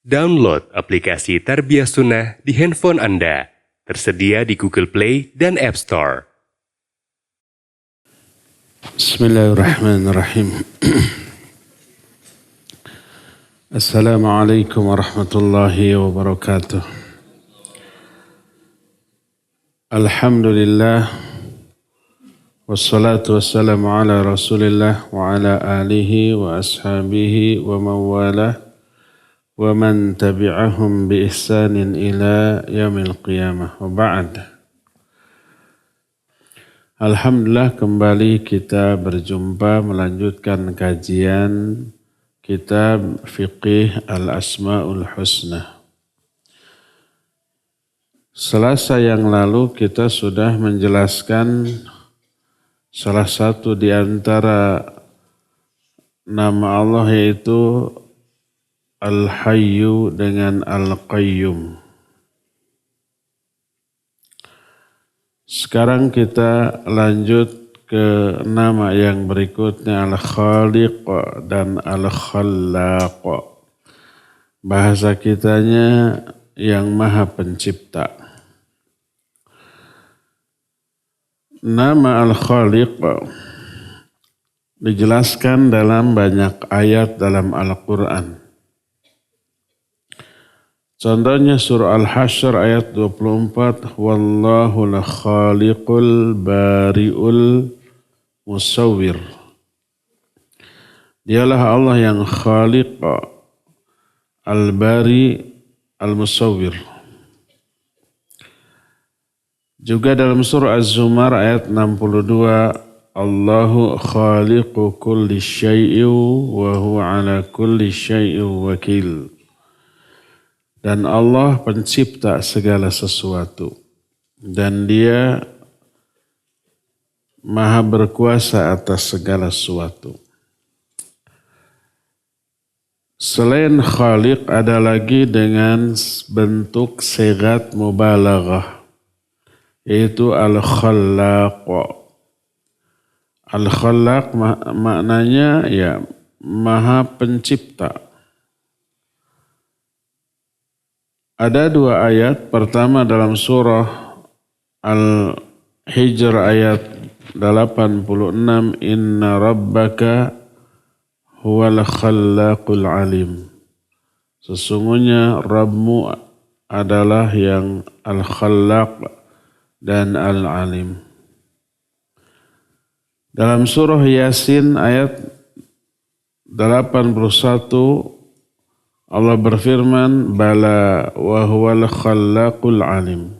Download aplikasi Tarbiyah Sunnah di handphone Anda. Tersedia di Google Play dan App Store. Bismillahirrahmanirrahim. Assalamualaikum warahmatullahi wabarakatuh. Alhamdulillah. Wassalatu wassalamu ala rasulillah wa ala alihi wa ashabihi wa mawalah. Wa man tabi'ahum bi ihsanin ila yaumil qiyamah wa ba'd. Alhamdulillah kembali kita berjumpa melanjutkan kajian kitab Fiqih Al-Asma'ul Husna. Selasa yang lalu kita sudah menjelaskan salah satu di antara nama Allah yaitu Al-Hayyu dengan Al-Qayyum. Sekarang kita lanjut ke nama yang berikutnya Al-Khaliq dan Al-Khallaq. Bahasa kitanya yang Maha Pencipta. Nama Al-Khaliq dijelaskan dalam banyak ayat dalam Al-Quran. Contohnya surah Al-Hasyr ayat 24. Wallahu la-khaliqul bari'ul musawwir. Dialah Allah yang khaliq, al-bari, al-musawwir. Juga dalam surah Az-Zumar ayat 62. Allahu khaliqu kulli syai'in wa huwa ala kulli syai'in wakil. Dan Allah pencipta segala sesuatu. Dan dia maha berkuasa atas segala sesuatu. Selain khaliq ada lagi dengan bentuk sigat mubalaghah. Yaitu al-khallaq. Al-khallaq maknanya ya maha pencipta. Ada dua ayat. Pertama dalam surah Al-Hijr ayat 86. Inna rabbaka huwal khallaqul alim. Sesungguhnya Rabbmu adalah yang al-khallaq dan al-alim. Dalam surah Yasin ayat 81. Allah berfirman, Bala wa huwal khallaqul alim.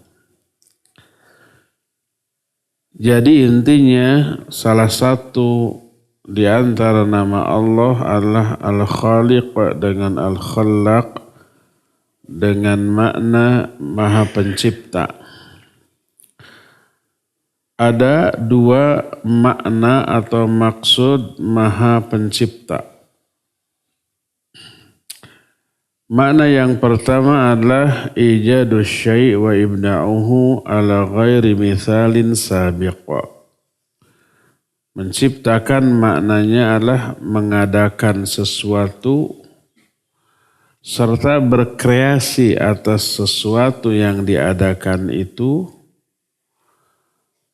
Jadi intinya salah satu di antara nama Allah adalah Al-Khaliq dengan Al-Khallaq dengan makna Maha Pencipta. Ada dua makna atau maksud Maha Pencipta. Makna yang pertama adalah ijadus syai' wa ibda'uhu ala ghairi mithalin sabiq. Menciptakan maknanya adalah mengadakan sesuatu serta berkreasi atas sesuatu yang diadakan itu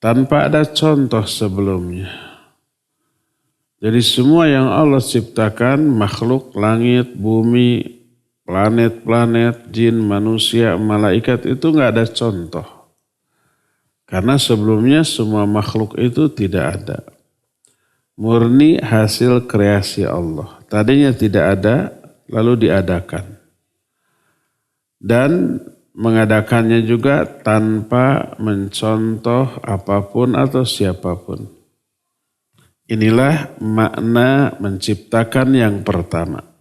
tanpa ada contoh sebelumnya. Jadi semua yang Allah ciptakan, makhluk, langit, bumi, planet-planet, jin, manusia, malaikat itu enggak ada contoh. Karena sebelumnya semua makhluk itu tidak ada. Murni hasil kreasi Allah. Tadinya tidak ada, lalu diadakan. Dan mengadakannya juga tanpa mencontoh apapun atau siapapun. Inilah makna menciptakan yang pertama.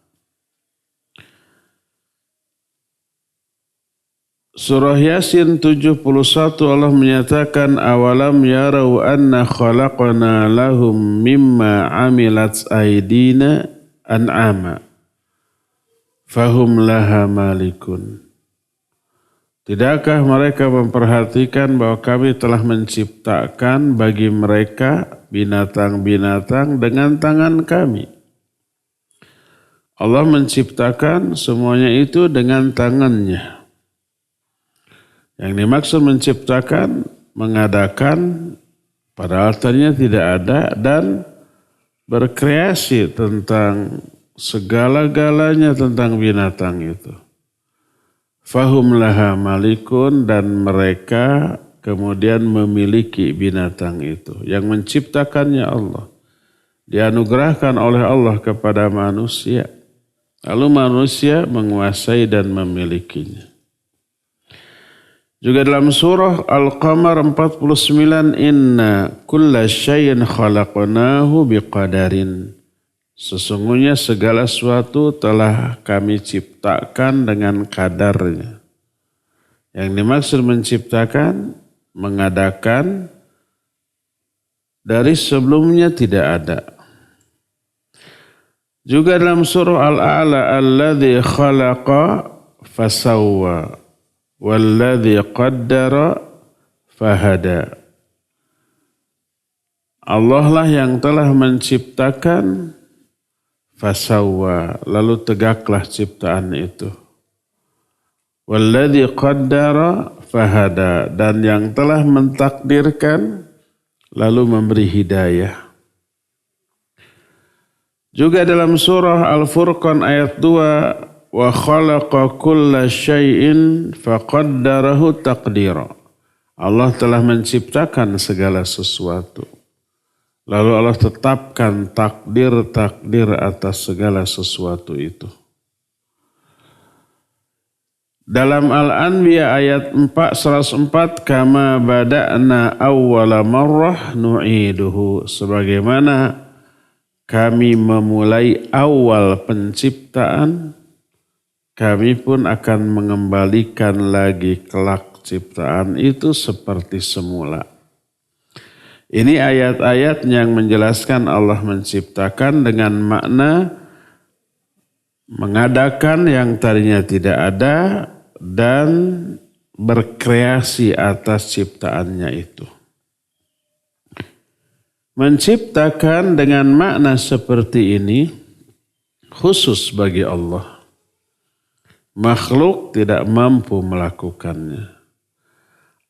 Surah Yasin 71 Allah menyatakan awalam yarau anna khalaqna lahum mimma amilat aydina an'ama fahum laha malikun. Tidakkah mereka memperhatikan bahwa kami telah menciptakan bagi mereka binatang-binatang dengan tangan kami? Allah menciptakan semuanya itu dengan tangannya. Yang dimaksud menciptakan, mengadakan, padahal tadinya tidak ada, dan berkreasi tentang segala-galanya tentang binatang itu. Fahum laha malikun, dan mereka kemudian memiliki binatang itu. Yang menciptakannya Allah. Dianugerahkan oleh Allah kepada manusia. Lalu manusia menguasai dan memilikinya. Juga dalam surah Al-Qamar 49, Inna kulla syai'in khalaqnahu biqadarin. Sesungguhnya segala sesuatu telah kami ciptakan dengan kadarnya. Yang dimaksud menciptakan, mengadakan, dari sebelumnya tidak ada. Juga dalam surah Al-A'la, alladzi khalaqa fasawwa walladzi qaddara fahada. Allah lah yang telah menciptakan fasawwa, lalu tegaklah ciptaan itu. Walladzi qaddara fahada, dan yang telah mentakdirkan lalu memberi hidayah. Juga dalam surah Al-Furqan ayat 2, wa khalaqa kulla syai'in faqaddarahu taqdira. Allah telah menciptakan segala sesuatu. Lalu Allah tetapkan takdir-takdir atas segala sesuatu itu. Dalam Al-Anbiya ayat 104, kama bada'na awwala marrah nu'iduhu. Sebagaimana kami memulai awal penciptaan, kami pun akan mengembalikan lagi kelak ciptaan itu seperti semula. Ini ayat-ayat yang menjelaskan Allah menciptakan dengan makna mengadakan yang tadinya tidak ada dan berkreasi atas ciptaannya itu. Menciptakan dengan makna seperti ini khusus bagi Allah. Makhluk tidak mampu melakukannya.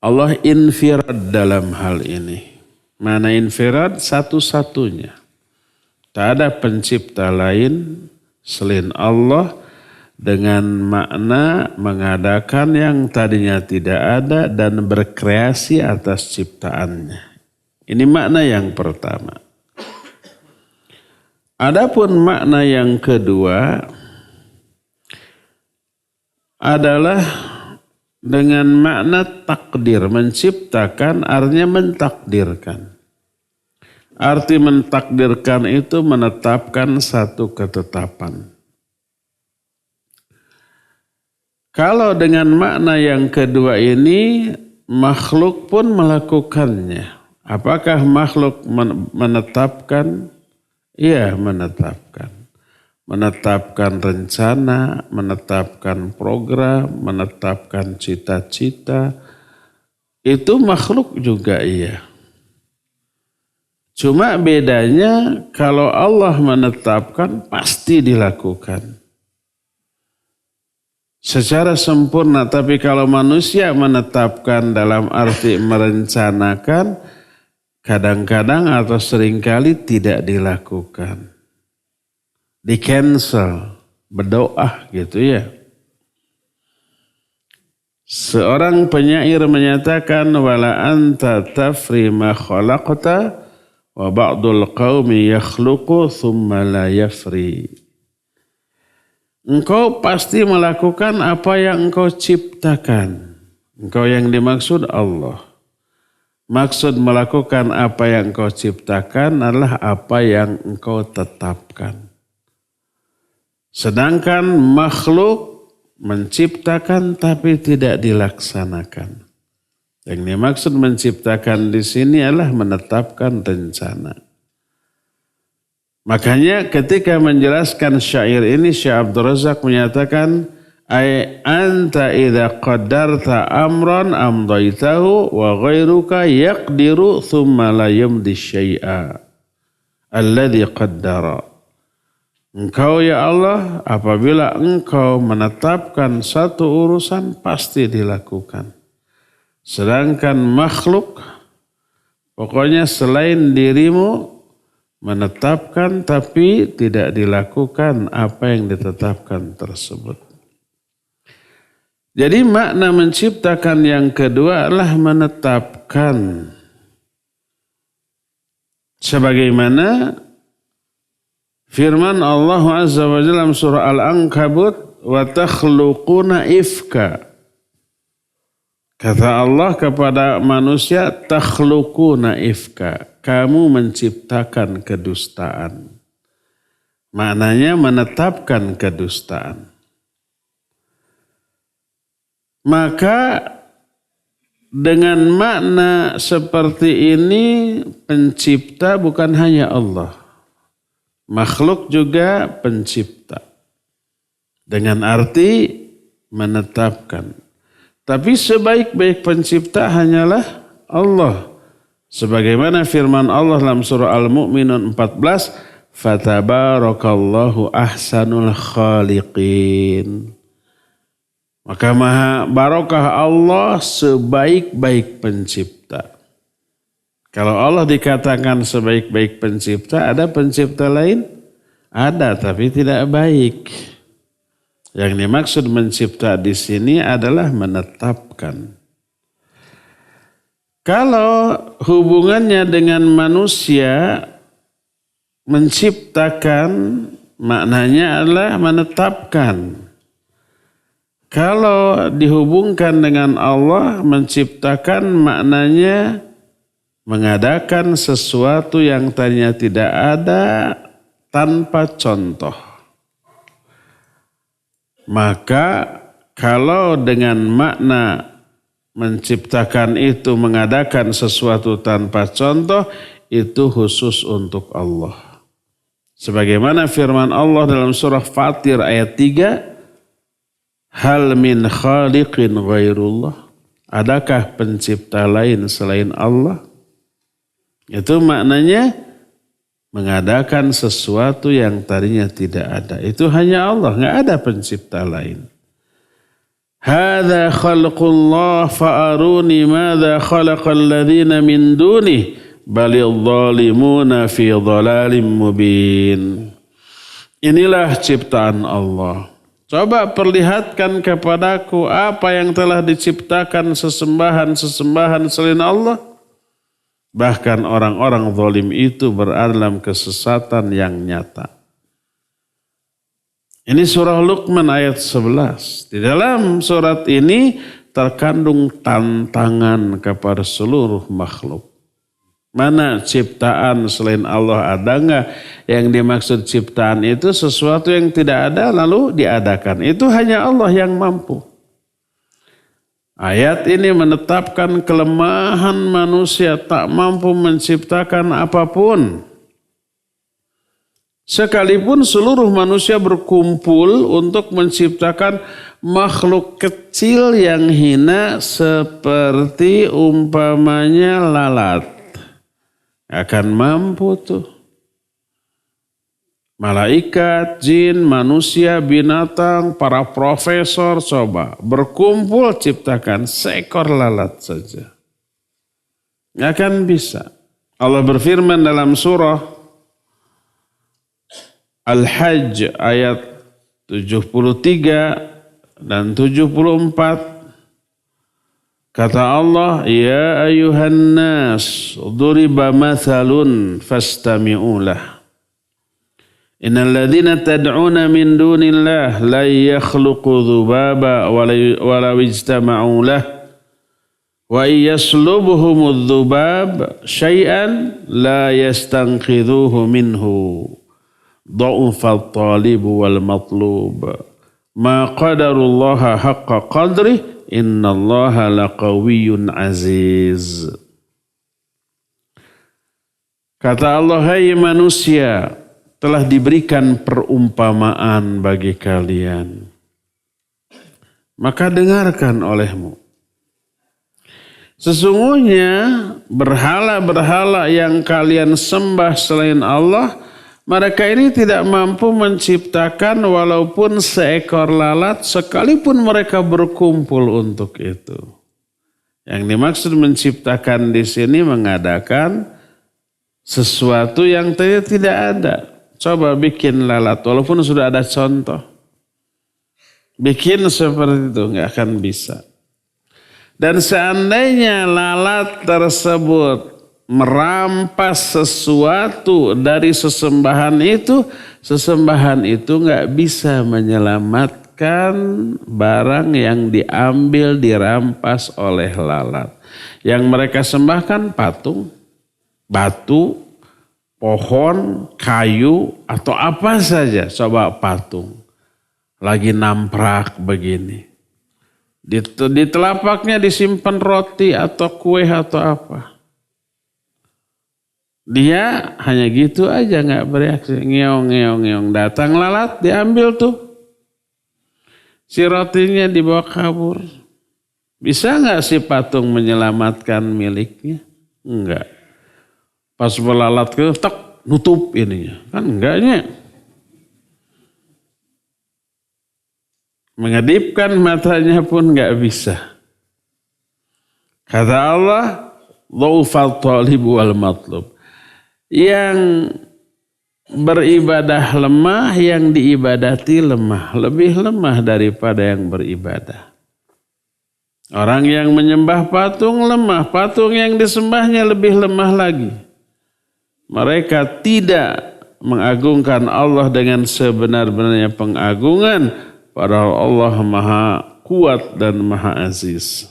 Allah infirad dalam hal ini. Mana infirad? Satu-satunya. Tak ada pencipta lain selain Allah dengan makna mengadakan yang tadinya tidak ada dan berkreasi atas ciptaannya. Ini makna yang pertama. Adapun makna yang kedua adalah dengan makna takdir. Menciptakan artinya mentakdirkan. Arti mentakdirkan itu menetapkan satu ketetapan. Kalau dengan makna yang kedua ini, makhluk pun melakukannya. Apakah makhluk menetapkan? Iya, menetapkan. Menetapkan rencana, menetapkan program, menetapkan cita-cita. Itu makhluk juga iya. Cuma bedanya kalau Allah menetapkan pasti dilakukan secara sempurna. Tapi kalau manusia menetapkan dalam arti merencanakan, kadang-kadang atau seringkali tidak dilakukan. Di cancel, berdoa gitu ya. Seorang penyair menyatakan, wala anta tafri ma khalaqta wa ba'dul qaumi yakhluqu thumma la yafri. Engkau pasti melakukan apa yang engkau ciptakan. Engkau yang dimaksud Allah. Maksud melakukan apa yang engkau ciptakan adalah apa yang engkau tetapkan. Sedangkan makhluk menciptakan tapi tidak dilaksanakan. Yang dimaksud menciptakan di sini adalah menetapkan rencana. Makanya ketika menjelaskan syair ini, Syekh Abdul Razak menyatakan, ay anta idza qaddarta amran amdaitahu wa ghairuka yaqdiru thumma la yumdi syai'a alladhi qaddara. Engkau ya Allah, apabila engkau menetapkan satu urusan pasti dilakukan. Sedangkan makhluk, pokoknya selain dirimu menetapkan tapi tidak dilakukan apa yang ditetapkan tersebut. Jadi makna menciptakan yang kedua adalah menetapkan. Sebagaimana firman Allah Azza wa Jalla dalam surah Al-Ankabut, wa takhluquna ifka. Kata Allah kepada manusia, takhluquna ifka. Kamu menciptakan kedustaan. Maknanya menetapkan kedustaan. Maka dengan makna seperti ini pencipta bukan hanya Allah. Makhluk juga pencipta. Dengan arti menetapkan. Tapi sebaik-baik pencipta hanyalah Allah. Sebagaimana firman Allah dalam surah Al-Mu'minun 14, fatabarakallahu ahsanul khaliqin. Maka maha barokah Allah sebaik-baik pencipta. Kalau Allah dikatakan sebaik-baik pencipta, ada pencipta lain? Ada, tapi tidak baik. Yang dimaksud mencipta di sini adalah menetapkan. Kalau hubungannya dengan manusia, menciptakan maknanya adalah menetapkan. Kalau dihubungkan dengan Allah, menciptakan maknanya mengadakan sesuatu yang tadinya tidak ada tanpa contoh. Maka kalau dengan makna menciptakan itu mengadakan sesuatu tanpa contoh, itu khusus untuk Allah. Sebagaimana firman Allah dalam surah Fatir ayat 3, hal min khaliqin ghairullah. Adakah pencipta lain selain Allah? Itu maknanya mengadakan sesuatu yang tadinya tidak ada. Itu hanya Allah, enggak ada pencipta lain. Hadza khalqullah fa'aruni madza khalaqal ladzina min dunih balil zalimuna fi dhalalim mubin. Inilah ciptaan Allah. Coba perlihatkan kepadaku apa yang telah diciptakan sesembahan-sesembahan selain Allah. Bahkan orang-orang zalim itu berada dalam kesesatan yang nyata. Ini surah Luqman ayat 11. Di dalam surat ini terkandung tantangan kepada seluruh makhluk. Mana ciptaan selain Allah ada enggak? Yang dimaksud ciptaan itu sesuatu yang tidak ada lalu diadakan. Itu hanya Allah yang mampu. Ayat ini menetapkan kelemahan manusia tak mampu menciptakan apapun. Sekalipun seluruh manusia berkumpul untuk menciptakan makhluk kecil yang hina seperti umpamanya lalat. Akan mampu tuh. Malaikat, jin, manusia, binatang, para profesor coba berkumpul ciptakan seekor lalat saja. Nggak akan bisa. Allah berfirman dalam surah Al-Hajj ayat 73 dan 74. Kata Allah, ya ayuhan nas, duriba mathalun fastami'u lah. Innal ladzina tad'una min dunillah la yakhluqu dzubaba wa la ijtama'u lah. Wa iyaslubhumudz dzubab syai'an la yastanqidhuhu minhu. Dha'ufat talibu wal matlub. Ma qadarullaha haqqa qadrih. Innallaha laqawiyyun aziz. Kata Allah, hai manusia, telah diberikan perumpamaan bagi kalian. Maka dengarkan olehmu. Sesungguhnya berhala-berhala yang kalian sembah selain Allah Mereka ini tidak mampu menciptakan walaupun seekor lalat sekalipun mereka berkumpul untuk itu. Yang dimaksud menciptakan di sini mengadakan sesuatu yang tidak ada. Coba bikin lalat walaupun sudah ada contoh. Bikin seperti itu nggak akan bisa. Dan seandainya lalat tersebut merampas sesuatu dari sesembahan itu nggak bisa menyelamatkan barang yang diambil, dirampas oleh lalat. Yang mereka sembahkan patung, batu, pohon, kayu, atau apa saja. Coba patung, lagi namprak begini. Di telapaknya disimpan roti atau kue atau apa. Dia hanya gitu aja nggak bereaksi. Ngeong. Datang lalat diambil tuh. Si rotinya dibawa kabur. Bisa nggak si patung menyelamatkan miliknya? Enggak. Pas belalat ke tek nutup ininya. Kan enggaknya. Mengedipkan matanya pun nggak bisa. Kata Allah, dhaufal talib wal matlub. Yang beribadah lemah, yang diibadati lemah. Lebih lemah daripada yang beribadah. Orang yang menyembah patung lemah. Patung yang disembahnya lebih lemah lagi. Mereka tidak mengagungkan Allah dengan sebenar-benarnya pengagungan. Padahal Allah maha kuat dan maha aziz.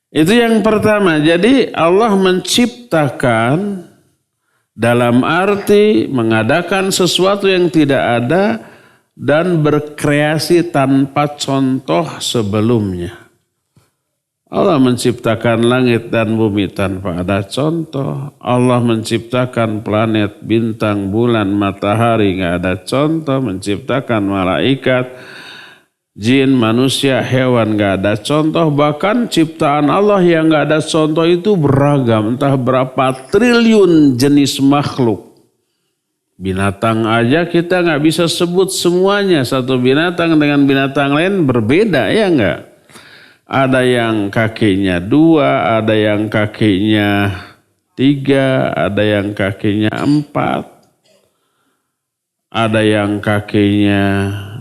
Itu yang pertama. Jadi Allah menciptakan dalam arti mengadakan sesuatu yang tidak ada dan berkreasi tanpa contoh sebelumnya. Allah menciptakan langit dan bumi tanpa ada contoh. Allah menciptakan planet, bintang, bulan, matahari nggak ada contoh. Menciptakan malaikat, jin, manusia, hewan nggak ada contoh. Bahkan ciptaan Allah yang nggak ada contoh itu beragam. Entah berapa triliun jenis makhluk. Binatang aja kita nggak bisa sebut semuanya. Satu binatang dengan binatang lain berbeda, ya nggak? Ada yang kakinya 2, ada yang kakinya 3, ada yang kakinya 4, ada yang kakinya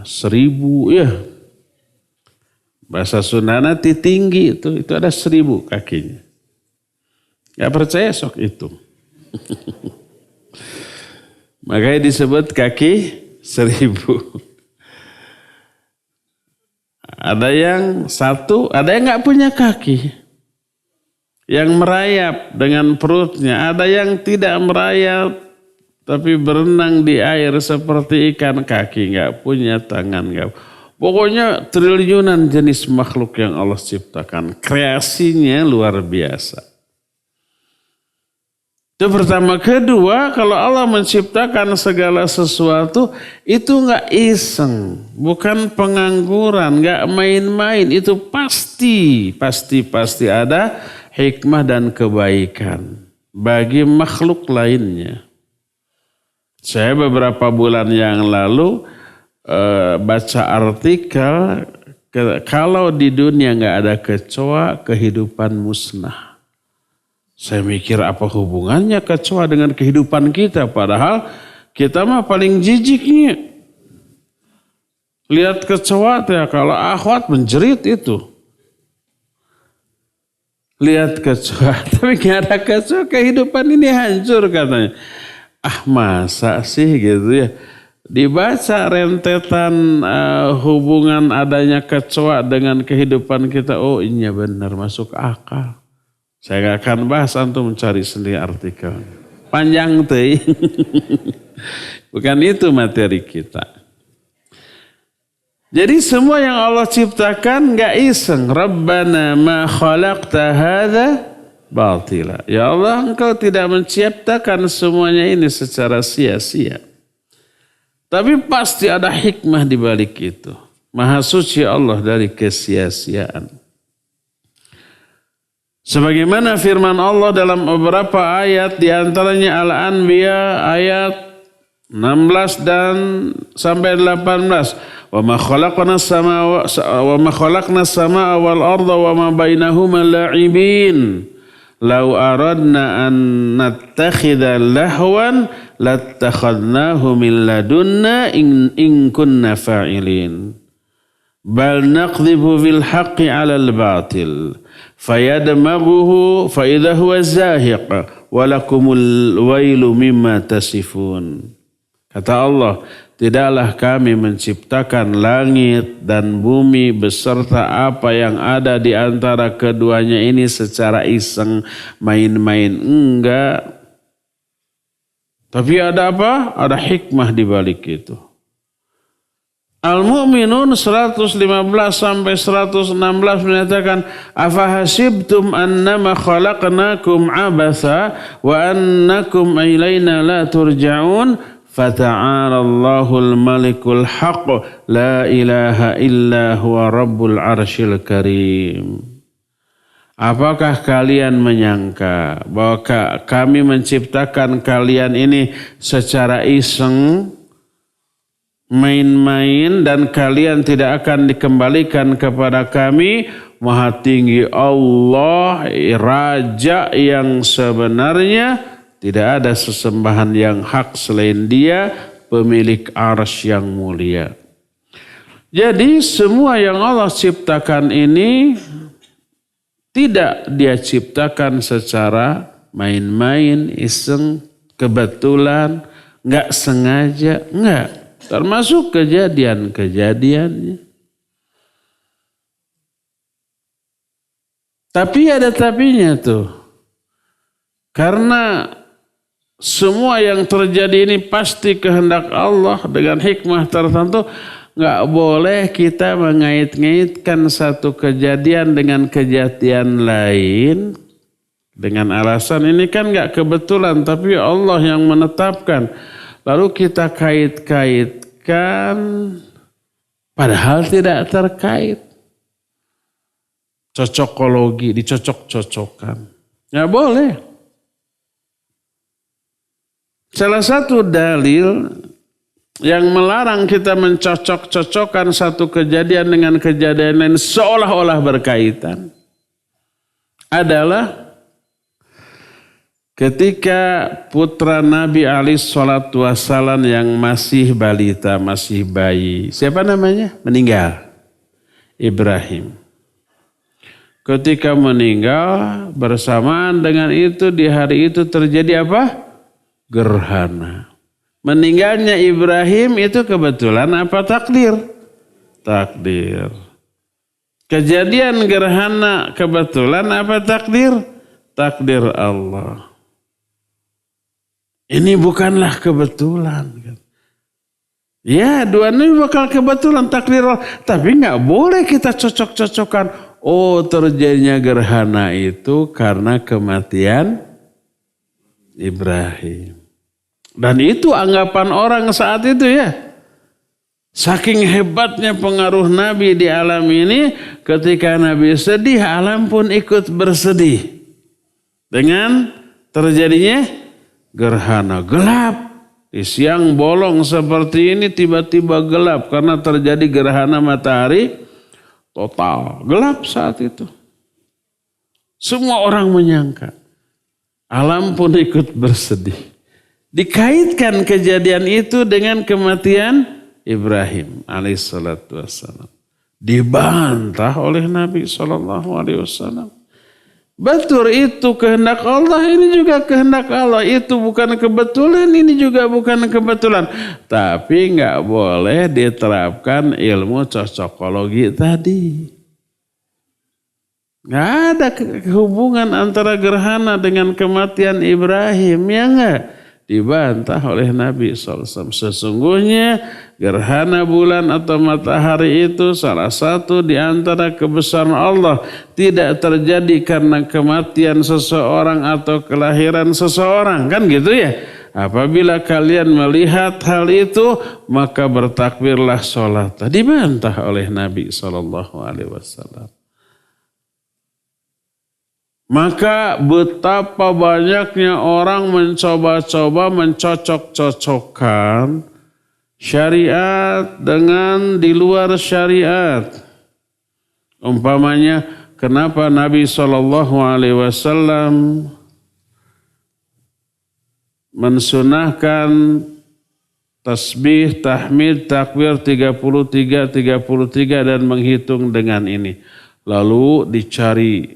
1000, ya. Bahasa Sundana tinggi itu ada 1000 kakinya. Gak percaya sok itu. Makanya disebut kaki 1000. Ada yang 1, ada yang gak punya kaki. Yang merayap dengan perutnya. Ada yang tidak merayap tapi berenang di air seperti ikan, kaki gak punya, tangan gak. Pokoknya triliunan jenis makhluk yang Allah ciptakan. Kreasinya luar biasa. Itu pertama. Kedua, kalau Allah menciptakan segala sesuatu itu nggak iseng, bukan pengangguran, nggak main-main. Itu pasti ada hikmah dan kebaikan bagi makhluk lainnya. Saya beberapa bulan yang lalu baca artikel kalau di dunia nggak ada kecoa, kehidupan musnah. Saya mikir apa hubungannya kecoa dengan kehidupan kita. Padahal kita mah paling jijiknya. Lihat kecoa ya, kalau akhwat menjerit itu. Lihat kecoa, tapi gak ada kecoa, kehidupan ini hancur katanya. Ah masa sih gitu ya. Dibaca rentetan hubungan adanya kecoa dengan kehidupan kita. Oh iya benar, masuk akal. Saya gak akan bahas, antum mencari sendiri artikel. Panjang tuh. Bukan itu materi kita. Jadi semua yang Allah ciptakan gak iseng. Rabbana ma khalaqta hadza batila. Ya Allah, engkau tidak menciptakan semuanya ini secara sia-sia. Tapi pasti ada hikmah di balik itu. Maha suci Allah dari kesia-siaan. Sebagaimana firman Allah dalam beberapa ayat, di antaranya Al-Anbiya ayat 16 dan sampai 18. Wa ma khalaqnas samaa wal arda wa ma bainahuma la'ibin. Lau aradna an nattakhidha lahwan lattakhadnahu min ladunna in kunna fa'ilin. Bal naqdhifu bil haqqi 'alal batil fayadmaghuhu fa idza huwa zahiq wa lakumul wailu mimma tasifun. Kata Allah, tidaklah kami menciptakan langit dan bumi beserta apa yang ada di antara keduanya ini secara iseng, main-main. Enggak. Tapi ada apa? Ada hikmah di balik itu. Al-Mu'minun 115 sampai 116 menyatakan, afahasibtum annama khalaqnakum abatha wa annakum ilaina la turja'un. Fata'alallahul malikul haqq la ilaha illa huwa rabbul arsyil karim. Apakah kalian menyangka bahwa kami menciptakan kalian ini secara iseng, main-main, dan kalian tidak akan dikembalikan kepada kami? Maha tinggi Allah, Raja yang sebenarnya, tidak ada sesembahan yang hak selain Dia, pemilik arsy yang mulia. Jadi semua yang Allah ciptakan ini tidak Dia ciptakan secara main-main, iseng, kebetulan, enggak sengaja, enggak. Termasuk kejadian-kejadiannya. Tapi ada tapinya tuh. Karena semua yang terjadi ini pasti kehendak Allah dengan hikmah tertentu. Nggak boleh kita mengait-ngaitkan satu kejadian dengan kejadian lain. Dengan alasan ini kan nggak kebetulan, tapi Allah yang menetapkan. Lalu kita kait-kaitkan padahal tidak terkait. Cocokologi, dicocok-cocokkan. Nggak boleh. Salah satu dalil yang melarang kita mencocok-cocokkan satu kejadian dengan kejadian lain seolah-olah berkaitan adalah ketika putra Nabi alaihi salatu wassalam yang masih balita, masih bayi. Siapa namanya? Meninggal. Ibrahim. Ketika meninggal, bersamaan dengan itu di hari itu terjadi apa? Gerhana. Meninggalnya Ibrahim itu kebetulan apa takdir? Takdir. Kejadian gerhana kebetulan apa takdir? Takdir Allah. Ini bukanlah kebetulan. Ya, dua ini bakal kebetulan takdir Allah. Tapi nggak boleh kita cocok-cocokkan. Oh, terjadinya gerhana itu karena kematian Ibrahim. Dan itu anggapan orang saat itu ya. Saking hebatnya pengaruh Nabi di alam ini, ketika Nabi sedih, alam pun ikut bersedih. Dengan terjadinya gerhana, gelap. Di siang bolong seperti ini tiba-tiba gelap karena terjadi gerhana matahari total. Gelap saat itu. Semua orang menyangka. Alam pun ikut bersedih. Dikaitkan kejadian itu dengan kematian Ibrahim alaihissalatu wassalam. Dibantah oleh Nabi SAW. Betul, itu kehendak Allah, ini juga kehendak Allah. Itu bukan kebetulan, ini juga bukan kebetulan. Tapi nggak boleh diterapkan ilmu cocokologi tadi. Nggak ada hubungan antara gerhana dengan kematian Ibrahim, ya nggak? Dibantah oleh Nabi SAW. Sesungguhnya gerhana bulan atau matahari itu salah satu di antara kebesaran Allah. Tidak terjadi karena kematian seseorang atau kelahiran seseorang. Kan gitu ya? Apabila kalian melihat hal itu, maka bertakbirlah sholat. Dibantah oleh Nabi SAW. Maka betapa banyaknya orang mencoba-coba mencocok-cocokkan syariat dengan di luar syariat. Umpamanya, kenapa Nabi SAW mensunahkan tasbih, tahmid, takbir 33 dan menghitung dengan ini. Lalu dicari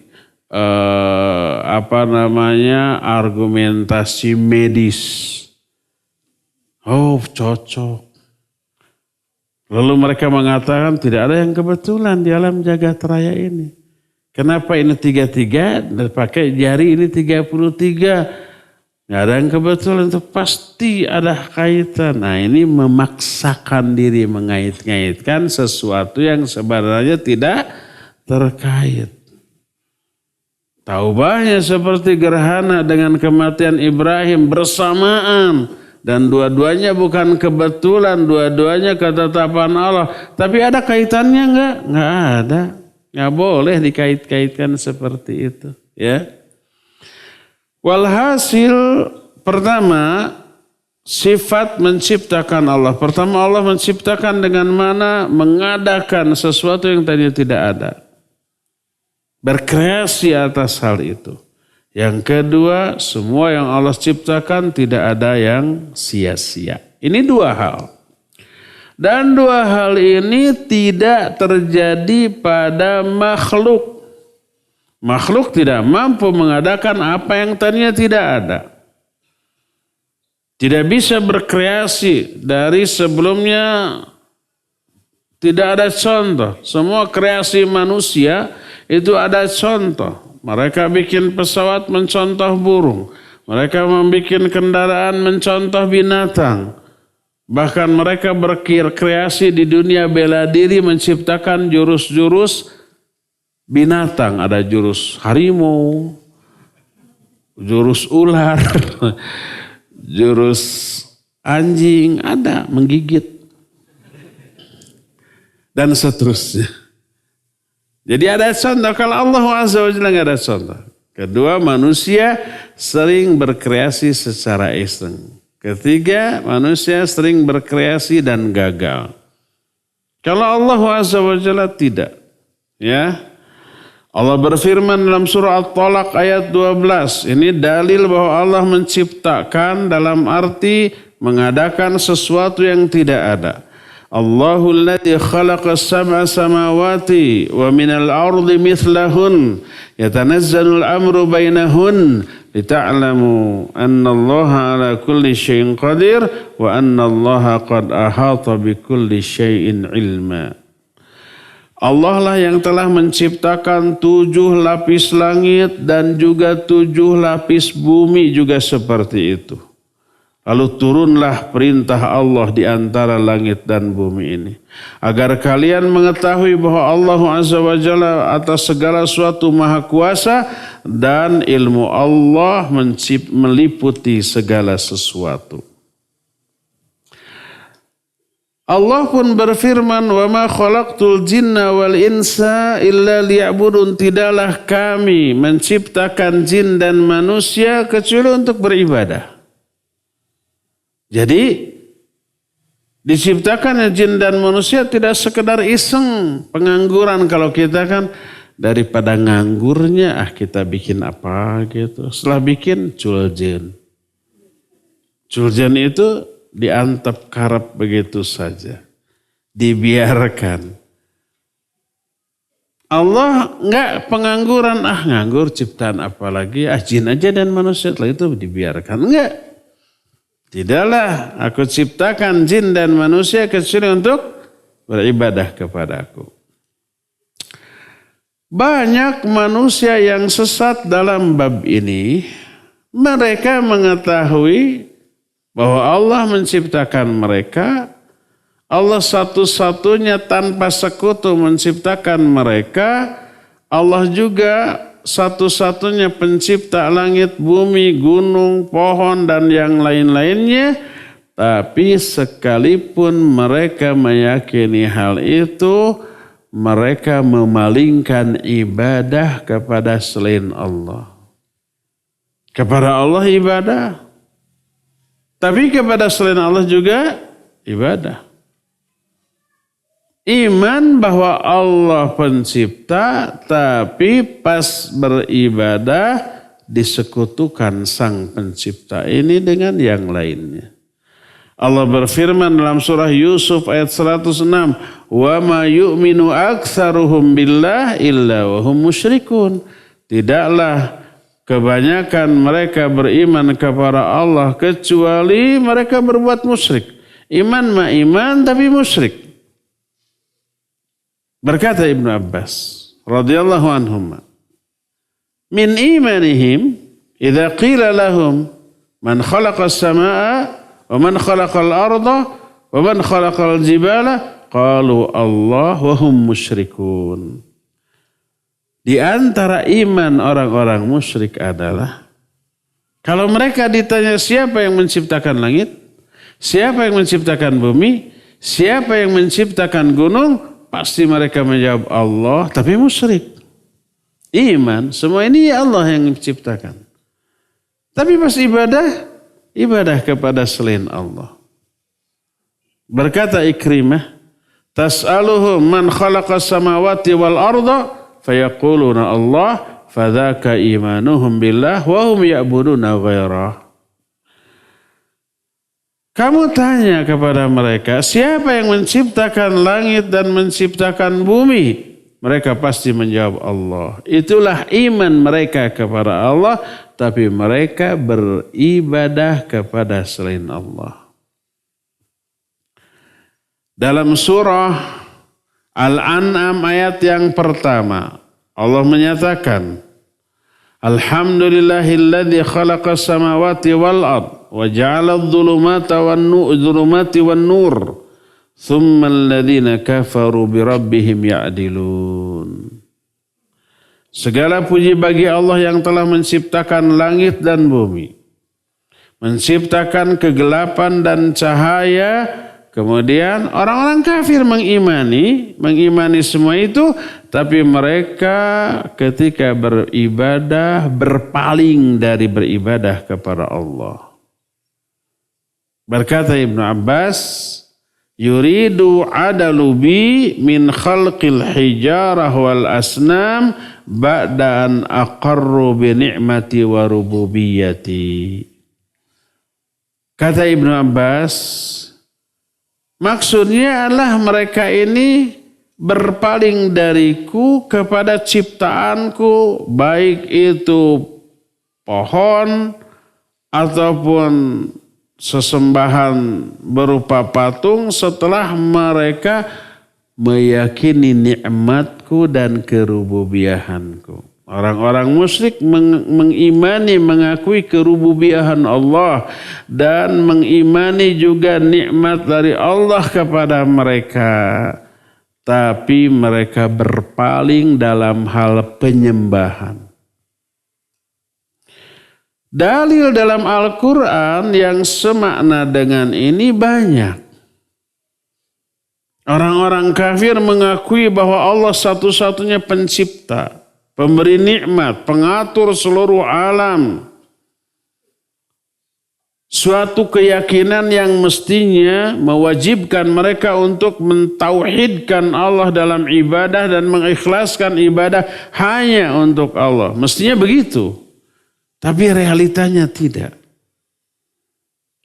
argumentasi medis. Oh, cocok. Lalu mereka mengatakan tidak ada yang kebetulan di alam jagat raya ini. Kenapa ini 33 dan pakai jari ini 33? Nggak ada yang kebetulan, itu pasti ada kaitan. Nah, ini memaksakan diri mengait-ngaitkan sesuatu yang sebenarnya tidak terkait. Taubahnya seperti gerhana dengan kematian Ibrahim bersamaan. Dan dua-duanya bukan kebetulan, dua-duanya ketetapan Allah. Tapi ada kaitannya enggak? Enggak ada. Enggak boleh dikait-kaitkan seperti itu. Ya. Walhasil pertama, sifat menciptakan Allah. Pertama, Allah menciptakan dengan mana? Mengadakan sesuatu yang tadinya tidak ada. Berkreasi atas hal itu. Yang kedua, semua yang Allah ciptakan tidak ada yang sia-sia. Ini dua hal. Dan dua hal ini tidak terjadi pada makhluk. Makhluk tidak mampu mengadakan apa yang tadinya tidak ada. Tidak bisa berkreasi dari sebelumnya tidak ada contoh. Semua kreasi manusia itu ada contoh. Mereka bikin pesawat mencontoh burung. Mereka membuat kendaraan mencontoh binatang. Bahkan mereka berkreasi di dunia bela diri menciptakan jurus-jurus binatang. Ada jurus harimau, jurus ular, jurus anjing, ada menggigit. Dan seterusnya. Jadi ada contoh, kalau Allah Azza wa Jalla nggak ada contoh. Kedua, manusia sering berkreasi secara iseng. Ketiga, manusia sering berkreasi dan gagal. Kalau Allah Azza wa Jalla tidak. Ya. Allah berfirman dalam surah At-Talaq ayat 12. Ini dalil bahwa Allah menciptakan dalam arti mengadakan sesuatu yang tidak ada. Allahul ladzi khalaqa sab'a samawati wa minal ardi mithlahun yatanazzalul amru bainahun lita'lamu annallaha ala kulli syai'in qadir wa annallaha qad ahata bikulli syai'in ilma. Allah lah yang telah menciptakan 7 lapis langit dan juga 7 lapis bumi juga seperti itu. Lalu turunlah perintah Allah di antara langit dan bumi ini. Agar kalian mengetahui bahwa Allah Azza wa Jalla atas segala sesuatu maha kuasa dan ilmu Allah meliputi segala sesuatu. Allah pun berfirman, "Wa ma khalaqtul jinna wal insa illa liya'budun." Tidaklah kami menciptakan jin dan manusia kecuali untuk beribadah. Jadi diciptakan jin dan manusia tidak sekedar iseng, pengangguran. Kalau kita kan daripada nganggurnya kita bikin apa gitu. Setelah bikin culjen. Culjen itu diantep karep begitu saja. Dibiarkan. Allah enggak pengangguran, nganggur ciptaan apalagi, jin aja dan manusia, setelah itu dibiarkan. Enggak. Tidaklah aku ciptakan jin dan manusia kecuali untuk beribadah kepadaku. Banyak manusia yang sesat dalam bab ini. Mereka mengetahui bahwa Allah menciptakan mereka. Allah satu-satunya tanpa sekutu menciptakan mereka. Allah juga satu-satunya pencipta langit, bumi, gunung, pohon, dan yang lain-lainnya. Tapi sekalipun mereka meyakini hal itu, mereka memalingkan ibadah kepada selain Allah. Kepada Allah ibadah, tapi kepada selain Allah juga ibadah. Iman bahwa Allah pencipta, tapi pas beribadah disekutukan sang pencipta ini dengan yang lainnya. Allah berfirman dalam surah Yusuf ayat 106, "Wa ma yu'minu aktsaruhum billah illa wa hum musyrikun." Tidaklah kebanyakan mereka beriman kepada Allah kecuali mereka berbuat musyrik. Iman mah iman tapi musyrik. Berkata Ibnu Abbas radhiyallahu anhuma, "Min imanihim idza qila lahum man khalaqas samaa'a wa man khalaqal arda wa man khalaqal jibala qalu Allah wa hum musyrikun." Di antara iman orang-orang musyrik adalah kalau mereka ditanya siapa yang menciptakan langit, siapa yang menciptakan bumi, siapa yang menciptakan gunung, pasti mereka menjawab Allah, tapi musyrik. Iman, semua ini Allah yang menciptakan. Tapi pas ibadah kepada selain Allah. Berkata Ikrimah, "Tas'aluhum man khalaqas samawati wal arda fayaquluna Allah, fadzaka imanuhum billah wa hum ya'buduna ghairah." Kamu tanya kepada mereka, siapa yang menciptakan langit dan menciptakan bumi? Mereka pasti menjawab Allah. Itulah iman mereka kepada Allah, tapi mereka beribadah kepada selain Allah. Dalam surah Al-An'am ayat yang pertama, Allah menyatakan, "Alhamdulillahilladzi khalaqas samawati wal ard wa ja'ala adh-dhulumati wan nur thumma alladhina kafaru bi rabbihim ya'dilun." Segala puji bagi Allah yang telah menciptakan langit dan bumi, menciptakan kegelapan dan cahaya. Kemudian orang-orang kafir mengimani semua itu, tapi mereka ketika beribadah berpaling dari beribadah kepada Allah. Berkata Ibnu Abbas, "Yuridu adalubi min khalqil hijarah wal asnam ba'da an aqarru bi ni'mati wa rububiyyati." Kata Ibnu Abbas, maksudnya adalah mereka ini berpaling dariku kepada ciptaanku, baik itu pohon ataupun sesembahan berupa patung, setelah mereka meyakini nikmatku dan kerububiahanku. Orang-orang musyrik mengimani, mengakui kerububiahan Allah dan mengimani juga nikmat dari Allah kepada mereka. Tapi mereka berpaling dalam hal penyembahan. Dalil dalam Al-Quran yang semakna dengan ini banyak. Orang-orang kafir mengakui bahwa Allah satu-satunya pencipta, pemberi nikmat, pengatur seluruh alam. Suatu keyakinan yang mestinya mewajibkan mereka untuk mentauhidkan Allah dalam ibadah dan mengikhlaskan ibadah hanya untuk Allah. Mestinya begitu. Tapi realitanya tidak.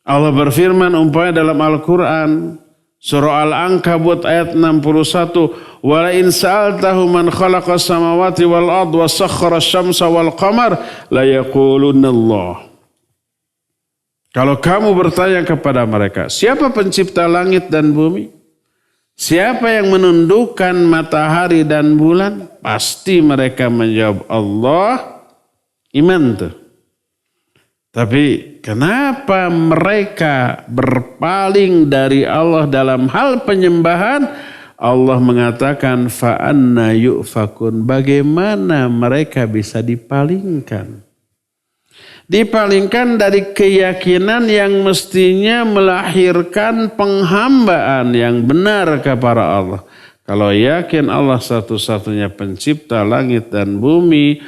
Allah berfirman umpamanya dalam Al-Quran, surah Al-Ankabut ayat 61, "Wa la in sa'altahu man khalaqas samawati wal ard wa sakhkhara asy-syamsa wal qamar la yaqulunna Allah." Kalau kamu bertanya kepada mereka, siapa pencipta langit dan bumi? Siapa yang menundukkan matahari dan bulan? Pasti mereka menjawab Allah. Iman tuh. Tapi kenapa mereka berpaling dari Allah dalam hal penyembahan? Allah mengatakan fa'anna yu'fakun. Bagaimana mereka bisa dipalingkan? Dipalingkan dari keyakinan yang mestinya melahirkan penghambaan yang benar kepada Allah. Kalau yakin Allah satu-satunya pencipta langit dan bumi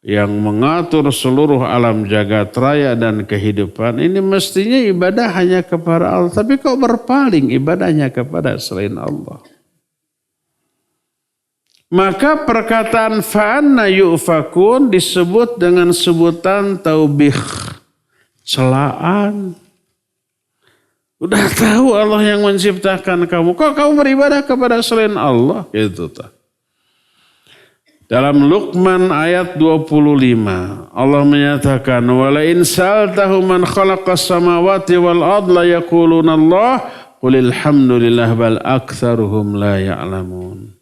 yang mengatur seluruh alam jagat raya dan kehidupan, ini mestinya ibadah hanya kepada Allah. Tapi kok berpaling ibadahnya kepada selain Allah? Maka perkataan fa'anna yu'fakun disebut dengan sebutan taubih, celaan. Udah tahu Allah yang menciptakan kamu, kok kamu beribadah kepada selain Allah? Itu tak. Dalam Luqman ayat 25 Allah menyatakan wala in sa'altahu man khalaqas samawati wal ard la yaquluna Allah qulil hamdulillah bal aktsaruhum la ya'lamun.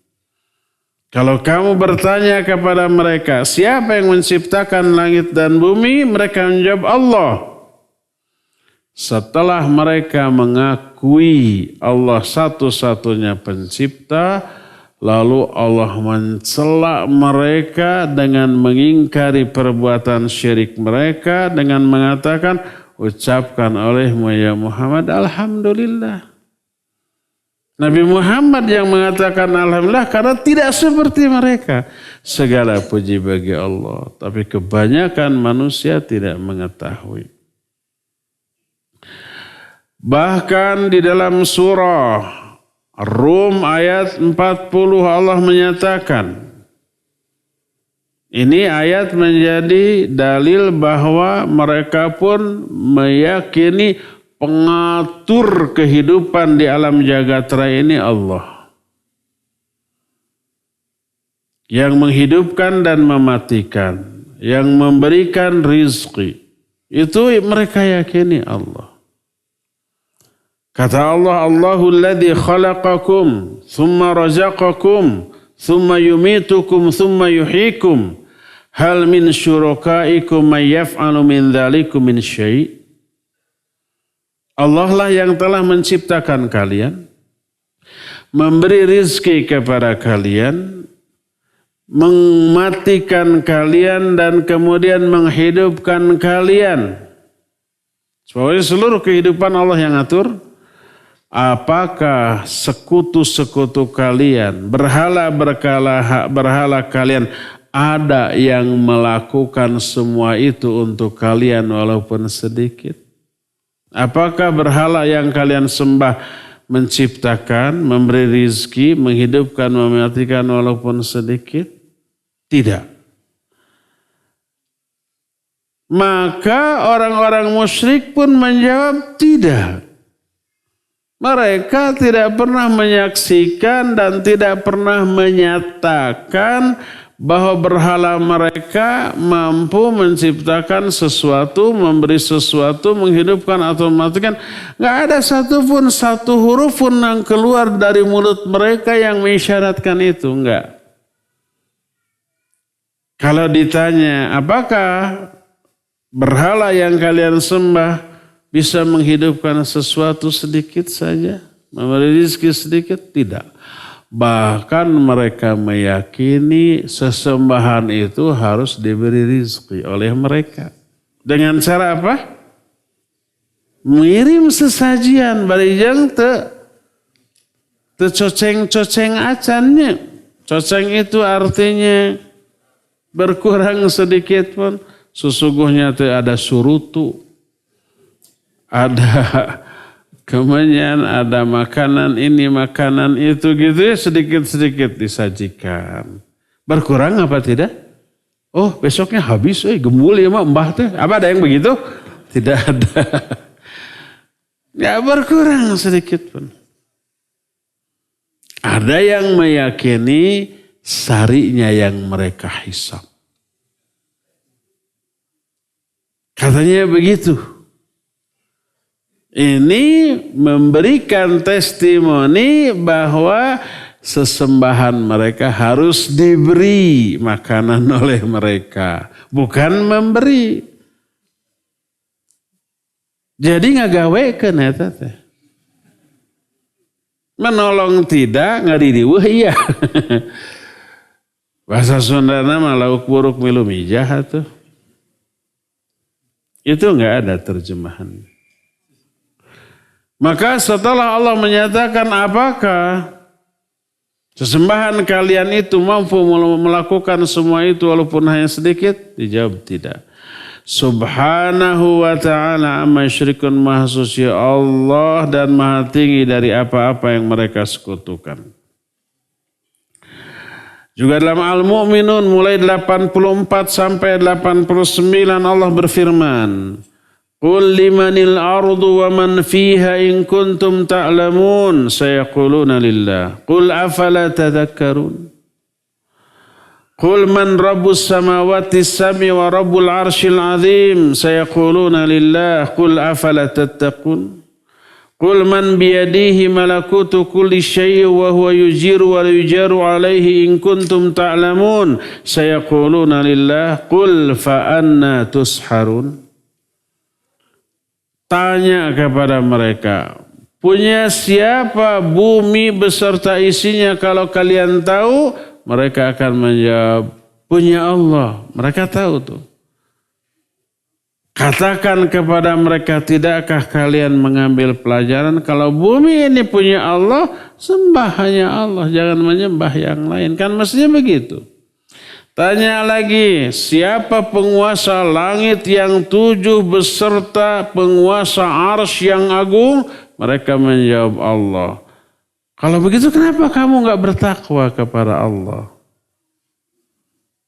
Kalau kamu bertanya kepada mereka, siapa yang menciptakan langit dan bumi? Mereka menjawab Allah. Setelah mereka mengakui Allah satu-satunya pencipta, lalu Allah mencela mereka dengan mengingkari perbuatan syirik mereka dengan mengatakan, ucapkan olehmu ya Muhammad, Alhamdulillah. Nabi Muhammad yang mengatakan Alhamdulillah karena tidak seperti mereka. Segala puji bagi Allah. Tapi kebanyakan manusia tidak mengetahui. Bahkan di dalam surah Rum ayat 40 Allah menyatakan. Ini ayat menjadi dalil bahwa mereka pun meyakini pengatur kehidupan di alam jagat raya ini Allah. Yang menghidupkan dan mematikan. Yang memberikan rizki. Itu mereka yakini Allah. Kata Allah, Allahul ladzi khalaqakum, thumma razaqakum, thumma yumitukum, thumma yuhyikum. Hal min syurakaikum man yaf'alu min dhalikum min syai'. Allah lah yang telah menciptakan kalian, memberi rizki kepada kalian, mematikan kalian dan kemudian menghidupkan kalian. Sebagai seluruh kehidupan Allah yang atur. Apakah sekutu-sekutu kalian, berhala kalian ada yang melakukan semua itu untuk kalian walaupun sedikit? Apakah berhala yang kalian sembah menciptakan, memberi rizki, menghidupkan, mematikan walaupun sedikit? Tidak. Maka orang-orang musyrik pun menjawab tidak. Mereka tidak pernah menyaksikan dan tidak pernah menyatakan bahwa berhala mereka mampu menciptakan sesuatu, memberi sesuatu, menghidupkan atau mematikan. Gak ada satupun satu huruf pun yang keluar dari mulut mereka yang mengisyaratkan itu. Enggak. Kalau ditanya, apakah berhala yang kalian sembah bisa menghidupkan sesuatu sedikit saja? Memberi rezeki sedikit? Tidak. Bahkan mereka meyakini sesembahan itu harus diberi rezeki oleh mereka. Dengan cara apa? Mengirim sesajian barijang coceng acannya. Coceng itu artinya berkurang sedikit pun. Sesungguhnya itu ada surutu, ada kemenyan, ada makanan ini, makanan itu gitu ya, sedikit-sedikit disajikan. Berkurang apa tidak? Oh besoknya habis, gembul ya mbah teh. Apa ada yang begitu? Tidak ada. Ya berkurang sedikit pun. Ada yang meyakini sarinya yang mereka hisap. Katanya begitu. Ini memberikan testimoni bahwa sesembahan mereka harus diberi makanan oleh mereka. Bukan memberi. Jadi ngagawekeun eta teh. Menolong tidak, ngadidiweuh iya. Bahasa Sundana mah lauk buruk milu mijah tuh. Itu enggak ada terjemahan. Maka setelah Allah menyatakan apakah Sesembahan kalian itu mampu melakukan semua itu walaupun hanya sedikit? Dijawab tidak. Subhanahu wa ta'ala amma yusyrikun, maha suci Allah dan maha tinggi dari apa-apa yang mereka sekutukan. Juga dalam Al-Mu'minun mulai 84 sampai 89 Allah berfirman, Qul limanil ardu wa man fiha in kuntum ta'lamun sayaquluna lillah. Qul afala tadhakkarun. Qul man rabbus samawati sab'i wa rabbul arshil azim sayaquluna lillah. Qul afala tattaqun. Qul man biyadihi malakutu kulli syai'in wa huwa yujiru wa la yujaru alaihi in kuntum ta'lamun sayaquluna lillah. Qul fa anna tusharun. Tanya kepada mereka, punya siapa bumi beserta isinya kalau kalian tahu? Mereka akan menjawab, punya Allah. Mereka tahu tuh. Katakan kepada mereka, tidakkah kalian mengambil pelajaran kalau bumi ini punya Allah, sembah hanya Allah, jangan menyembah yang lain. Kan mestinya begitu. Tanya lagi, siapa penguasa langit yang 7 beserta penguasa arsy yang agung? Mereka menjawab Allah. Kalau begitu kenapa kamu enggak bertakwa kepada Allah?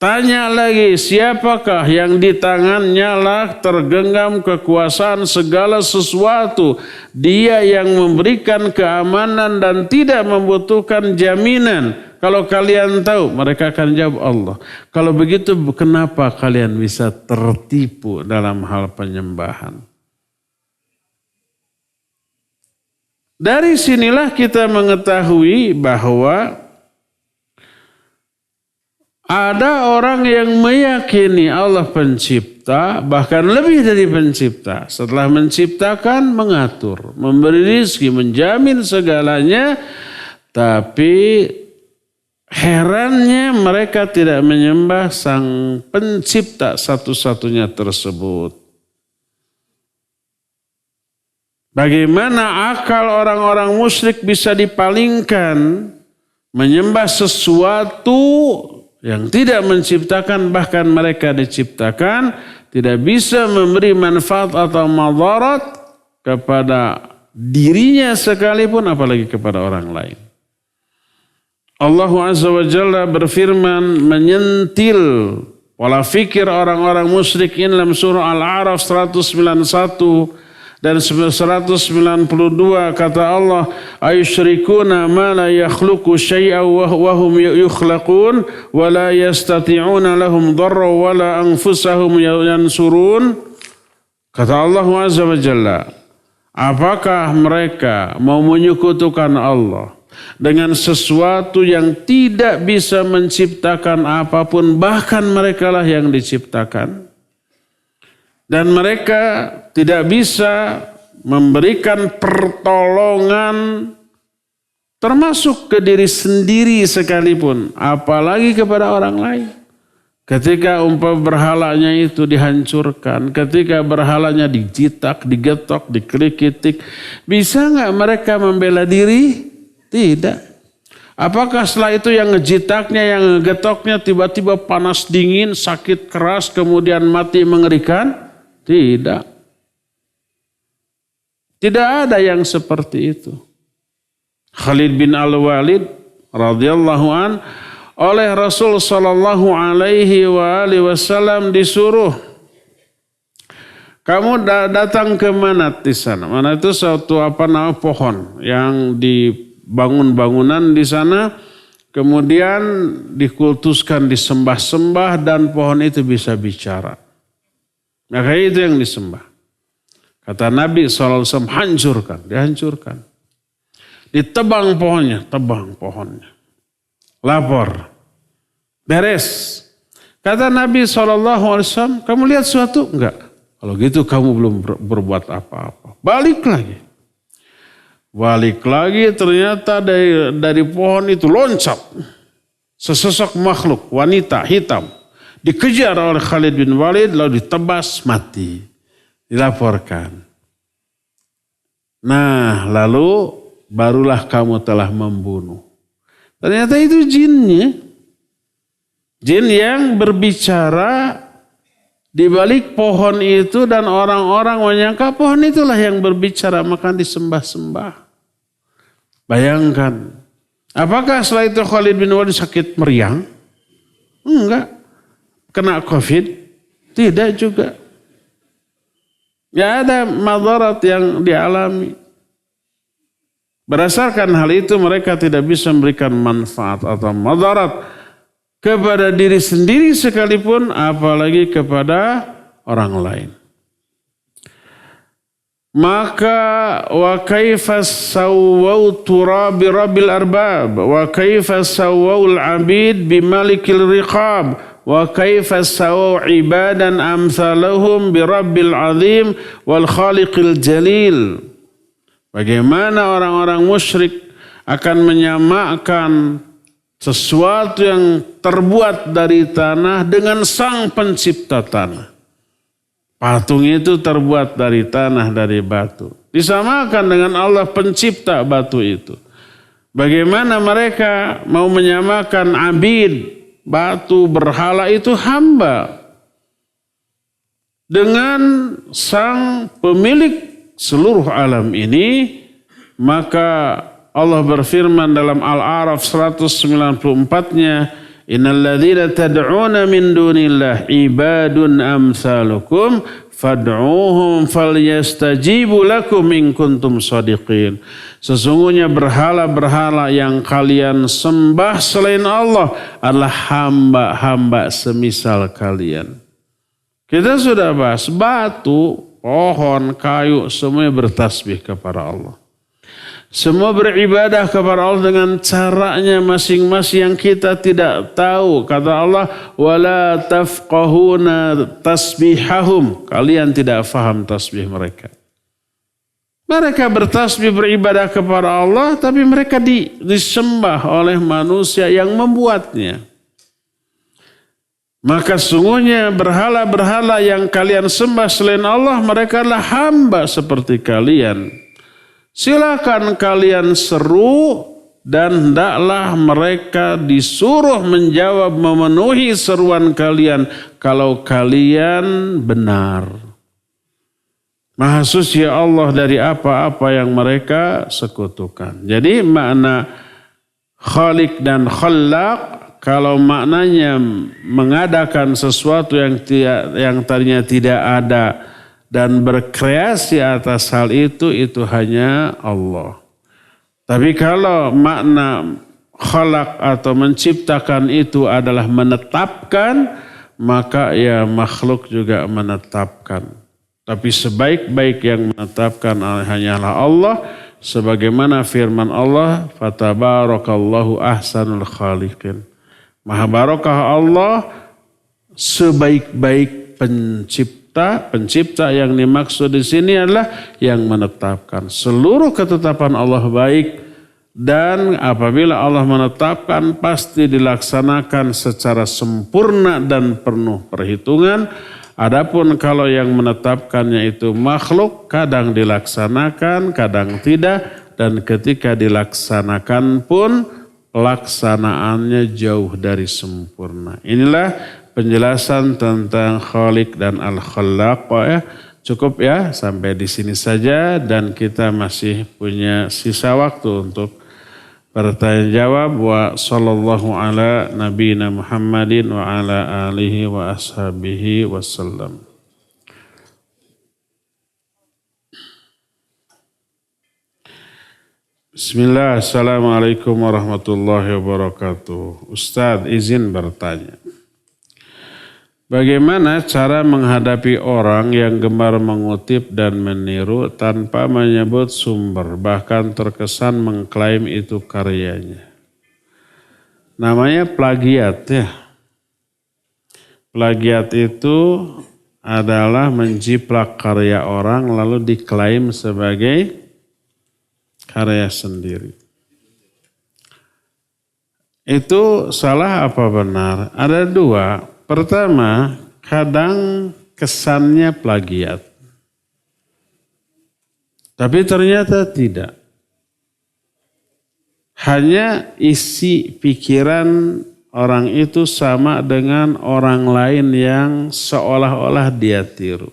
Tanya lagi, siapakah yang di tangannya lah tergenggam kekuasaan segala sesuatu? Dia yang memberikan keamanan dan tidak membutuhkan jaminan. Kalau kalian tahu, mereka akan jawab Allah. Kalau begitu, kenapa kalian bisa tertipu dalam hal penyembahan? Dari sinilah kita mengetahui bahwa ada orang yang meyakini Allah pencipta, bahkan lebih dari pencipta. Setelah menciptakan, mengatur, memberi rezeki, menjamin segalanya, tapi herannya mereka tidak menyembah sang pencipta satu-satunya tersebut. Bagaimana akal orang-orang musyrik bisa dipalingkan menyembah sesuatu yang tidak menciptakan, bahkan mereka diciptakan, tidak bisa memberi manfaat atau madarat kepada dirinya sekalipun, apalagi kepada orang lain. Allah Azza wa Jalla berfirman menyentil pola fikir orang-orang musyrikin dalam surah Al-A'raf 191 dan 192, kata Allah, ayusyrikuna ma la yakhluqu syai'an wa hum yukhlaqun wa la yastati'una lahum dharra wa la anfusahum yansurun. Kata Allah Azza wa Jalla, apakah mereka mau menyekutukan Allah dengan sesuatu yang tidak bisa menciptakan apapun, bahkan mereka lah yang diciptakan, dan mereka tidak bisa memberikan pertolongan termasuk ke diri sendiri sekalipun, apalagi kepada orang lain. Ketika berhalanya itu dihancurkan, ketika berhalanya dijitak, digetok, dikrikitik, bisa nggak mereka membela diri? Tidak. Apakah setelah itu yang ngejitaknya, yang ngegetoknya tiba-tiba panas dingin, sakit keras, kemudian mati mengerikan? Tidak. Tidak ada yang seperti itu. Khalid bin Al-Walid radhiyallahu an oleh Rasul sallallahu alaihi wasallam disuruh, kamu datang ke Manat di sana. Manat itu suatu pohon yang dibangun bangunan di sana, kemudian dikultuskan, disembah-sembah, dan pohon itu bisa bicara. Maka itu yang disembah. Kata Nabi SAW, hancurkan, dihancurkan. Ditebang pohonnya, tebang pohonnya. Lapor, beres. Kata Nabi SAW, kamu lihat sesuatu? Enggak. Kalau gitu kamu belum berbuat apa-apa. Balik lagi. Balik lagi, ternyata dari pohon itu loncat sesosok makhluk, wanita hitam. Dikejar oleh Khalid bin Walid, lalu ditebas, mati. Dilaporkan. Nah, lalu barulah kamu telah membunuh. Ternyata itu jinnya. Jin yang berbicara di balik pohon itu dan orang-orang menyangka pohon itulah yang berbicara, maka disembah-sembah. Bayangkan, apakah setelah itu Khalid bin Walid sakit meriang? Enggak. Kena COVID? Tidak juga. Ya ada madarat yang dialami. Berdasarkan hal itu mereka tidak bisa memberikan manfaat atau madarat kepada diri sendiri sekalipun, apalagi kepada orang lain. Maka wa kaifa sawwau turabi rabbil arbab wa kaifa sawwaul abid bimalikil riqab wa kaifa sawwau ibadan amsalahum birabbil azim wal khaliqil jalil. Bagaimana orang-orang musyrik akan menyamakan sesuatu yang terbuat dari tanah dengan sang pencipta tanah. Patung itu terbuat dari tanah, dari batu. Disamakan dengan Allah pencipta batu itu. Bagaimana mereka mau menyamakan abid, batu, berhala itu hamba, dengan sang pemilik seluruh alam ini, maka Allah berfirman dalam Al-A'raf 194-nya, innal ladzina tad'una min dunillah ibadun amsalukum fad'uuhum falyastajibu lakum in kuntum shadiqin. Sesungguhnya berhala-berhala yang kalian sembah selain Allah adalah hamba-hamba semisal kalian. Kita sudah bahas batu, pohon, kayu semuanya bertasbih kepada Allah. Semua beribadah kepada Allah dengan caranya masing-masing yang kita tidak tahu. Kata Allah, wala tafqahuna tasbihahum. Kalian tidak faham tasbih mereka. Mereka bertasbih beribadah kepada Allah, tapi mereka disembah oleh manusia yang membuatnya. Maka sungguhnya berhala-berhala yang kalian sembah selain Allah, mereka adalah hamba seperti kalian. Silakan kalian seru dan hendaklah mereka disuruh menjawab memenuhi seruan kalian kalau kalian benar. Maha suci Allah dari apa-apa yang mereka sekutukan. Jadi makna khaliq dan khallaq, kalau maknanya mengadakan sesuatu yang tadinya tidak ada dan berkreasi atas hal itu hanya Allah. Tapi kalau makna khalaq atau menciptakan itu adalah menetapkan, maka ya makhluk juga menetapkan. Tapi sebaik-baik yang menetapkan hanyalah Allah, sebagaimana firman Allah, fatabarakallahu ahsanul khaliqin. Maha barakah Allah, sebaik-baik pencipta. Pencipta yang dimaksud di sini adalah yang menetapkan. Seluruh ketetapan Allah baik, dan apabila Allah menetapkan pasti dilaksanakan secara sempurna dan penuh perhitungan. Adapun kalau yang menetapkannya itu makhluk, kadang dilaksanakan, kadang tidak, dan ketika dilaksanakan pun pelaksanaannya jauh dari sempurna. Inilah penjelasan tentang Khaliq dan Al-Khallaq ya. Cukup ya sampai di sini saja, dan kita masih punya sisa waktu untuk bertanya jawab. Wa sallallahu ala nabiyina Muhammadin wa ala alihi wa ashabihi wasallam. Bismillah, assalamualaikum warahmatullahi wabarakatuh. Ustadz, izin bertanya. Bagaimana cara menghadapi orang yang gemar mengutip dan meniru tanpa menyebut sumber, bahkan terkesan mengklaim itu karyanya? Namanya plagiat ya. Plagiat itu adalah menjiplak karya orang lalu diklaim sebagai karya sendiri. Itu salah apa benar? Ada dua. Pertama, kadang kesannya plagiat. Tapi ternyata tidak. hanya isi pikiran orang itu sama dengan orang lain yang seolah-olah dia tiru.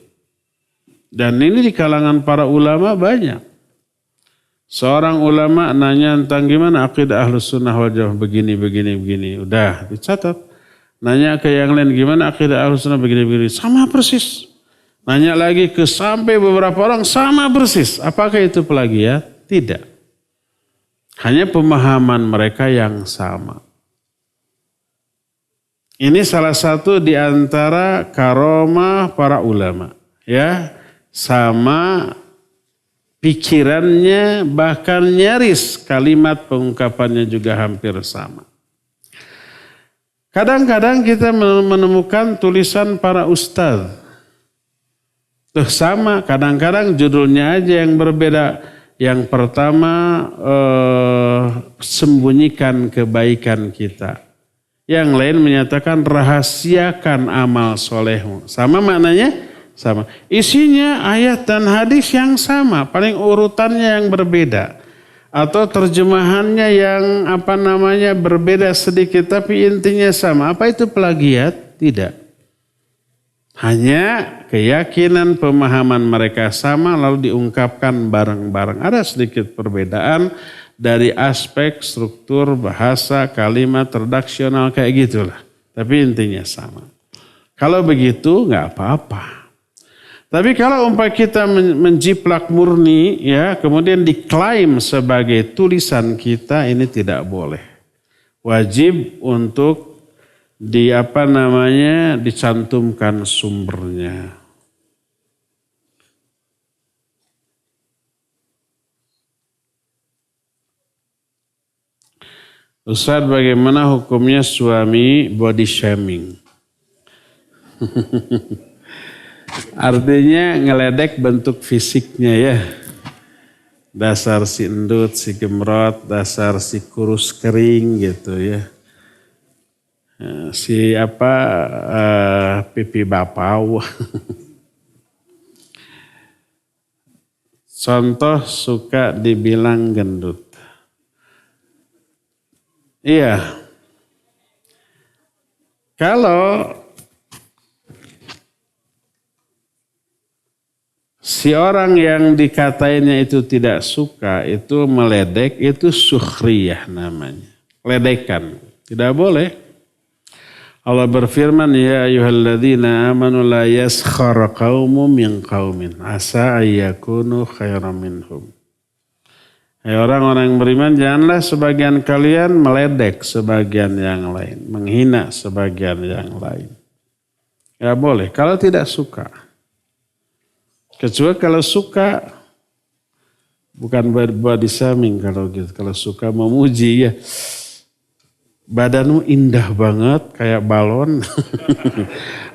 Dan ini di kalangan para ulama banyak. Seorang ulama nanya tentang gimana akidah Ahlus Sunnah wal Jamaah begini. Udah dicatat. Nanya ke yang lain gimana akidah Ahlus Sunnah begini. Sama persis. Nanya lagi ke sampai beberapa orang sama persis. Apakah itu plagiat? Tidak. Hanya pemahaman mereka yang sama. Ini salah satu di antara karomah para ulama. Ya, sama pikirannya, bahkan nyaris kalimat pengungkapannya juga hampir sama. Kadang-kadang kita menemukan tulisan para ustadz. Tuh sama, kadang-kadang judulnya aja yang berbeda. Yang pertama, sembunyikan kebaikan kita. Yang lain menyatakan rahasiakan amal solehmu. Sama maknanya? Sama. Isinya ayat dan hadis yang sama, paling urutannya yang berbeda. Atau terjemahannya yang berbeda sedikit tapi intinya sama. Apa itu plagiat? Tidak. Hanya keyakinan pemahaman mereka sama lalu diungkapkan bareng-bareng. Ada sedikit perbedaan dari aspek struktur bahasa, kalimat, redaksional kayak gitulah. Tapi intinya sama. Kalau begitu nggak apa-apa. Tapi kalau umpamanya kita menjiplak murni ya, kemudian diklaim sebagai tulisan kita, ini tidak boleh. Wajib untuk dicantumkan sumbernya. Ustaz, bagaimana hukumnya suami body shaming? Artinya ngeledek bentuk fisiknya ya. Dasar si endut, si gemrot, dasar si kurus kering gitu ya. Si pipi bapau. Contoh suka dibilang gendut. Iya. Kalau si orang yang dikatainnya itu tidak suka, itu meledek, itu sukhriyah namanya. Ledekan. Tidak boleh. Allah berfirman, ya ayyuhalladzina amanu la yaskhar qaumun min qaumin asa ayyakunu khairan minhum. Hai orang-orang yang beriman, janganlah sebagian kalian meledek sebagian yang lain, menghina sebagian yang lain. Ya boleh, kalau tidak suka. Kecuali kalau suka, bukan body shaming kalau gitu. Kalau suka memuji ya, badanmu indah banget kayak balon.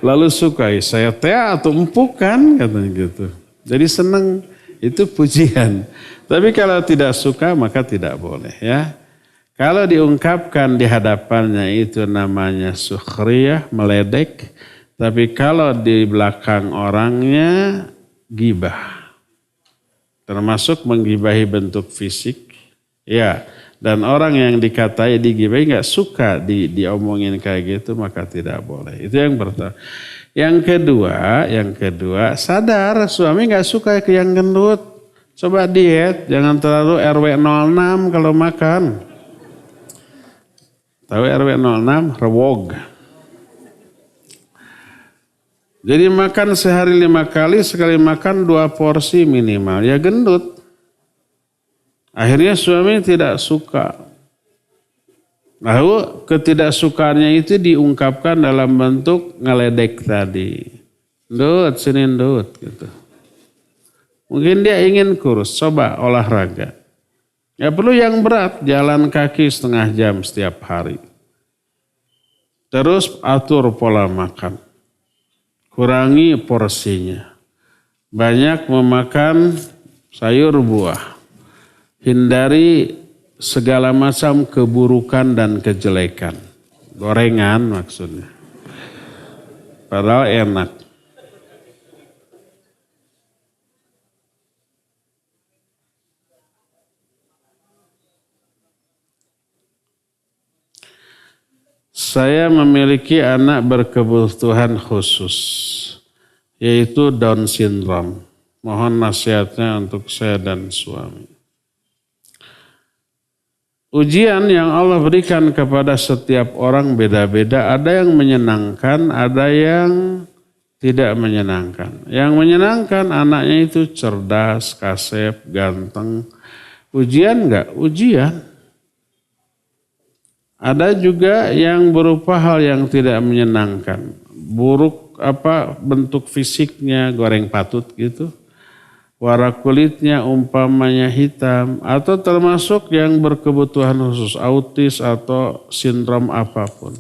Lalu suka, saya atau empuk kan, katanya gitu. Jadi senang, itu pujian. Tapi kalau tidak suka maka tidak boleh ya. Kalau diungkapkan di hadapannya itu namanya sukhriyah, meledek. Tapi kalau di belakang orangnya gibah. Termasuk menggibahi bentuk fisik. Ya, dan orang yang dikatai digibahi nggak suka diomongin kayak gitu maka tidak boleh. Itu yang pertama. Yang kedua sadar suami nggak suka ke yang gendut. Coba diet, jangan terlalu RW 06 kalau makan. Tahu RW 06? Rewog. Jadi makan sehari 5 kali, sekali makan 2 porsi minimal. Ya gendut. Akhirnya suami tidak suka. Lalu ketidaksukaannya itu diungkapkan dalam bentuk ngeledek tadi. Ndut, sini ndut gitu. Mungkin dia ingin kurus, coba olahraga. Ya perlu yang berat, jalan kaki 1/2 jam setiap hari. Terus atur pola makan. Kurangi porsinya. Banyak memakan sayur buah. Hindari segala macam keburukan dan kejelekan. Gorengan maksudnya. Padahal enak. saya memiliki anak berkebutuhan khusus, yaitu Down syndrome. Mohon nasihatnya untuk saya dan suami. Ujian yang Allah berikan kepada setiap orang beda-beda. Ada yang menyenangkan, ada yang tidak menyenangkan. Yang menyenangkan anaknya itu cerdas, kasep, ganteng. Ujian enggak? Ujian. Ada juga yang berupa hal yang tidak menyenangkan. Buruk bentuk fisiknya, goreng patut gitu. Warna kulitnya umpamanya hitam, atau termasuk yang berkebutuhan khusus, autis atau sindrom apapun.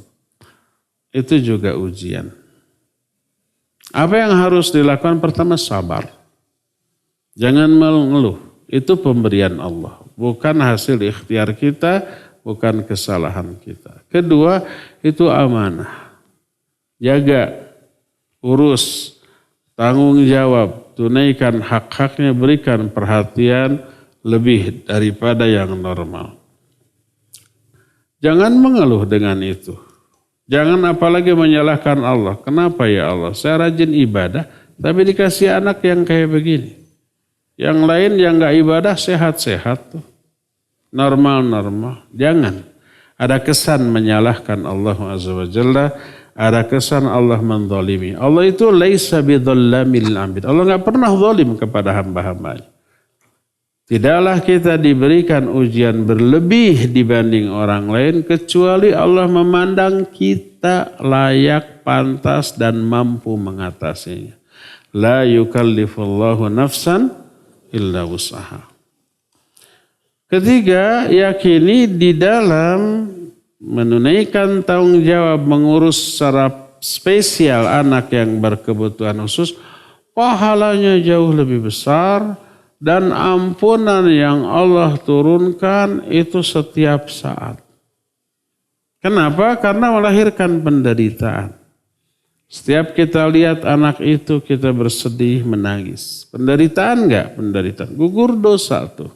Itu juga ujian. Apa yang harus dilakukan? Pertama, sabar. Jangan mengeluh. Itu pemberian Allah. Bukan hasil ikhtiar kita, bukan kesalahan kita. Kedua, itu amanah. Jaga, urus, tanggung jawab. Tunaikan hak-haknya, berikan perhatian lebih daripada yang normal. Jangan mengeluh dengan itu. Jangan apalagi menyalahkan Allah. Kenapa ya Allah? Saya rajin ibadah, tapi dikasih anak yang kayak begini. Yang lain yang gak ibadah sehat-sehat tuh. Normal-normal. Jangan. Ada kesan menyalahkan Allah Azza wa Jalla. Ada kesan Allah menzalimi. Allah itu laisa bidzalamil abid. Allah enggak pernah zalim kepada hamba-hambanya. Tidaklah kita diberikan ujian berlebih dibanding orang lain kecuali Allah memandang kita layak, pantas dan mampu mengatasinya. La yukallifullahu nafsan illa wus'aha. Ketiga, yakini di dalam menunaikan tanggung jawab mengurus secara spesial anak yang berkebutuhan khusus, pahalanya jauh lebih besar dan ampunan yang Allah turunkan itu setiap saat. Kenapa? Karena melahirkan penderitaan. Setiap kita lihat anak itu kita bersedih, menangis. Penderitaan enggak? Penderitaan. Gugur dosa tuh.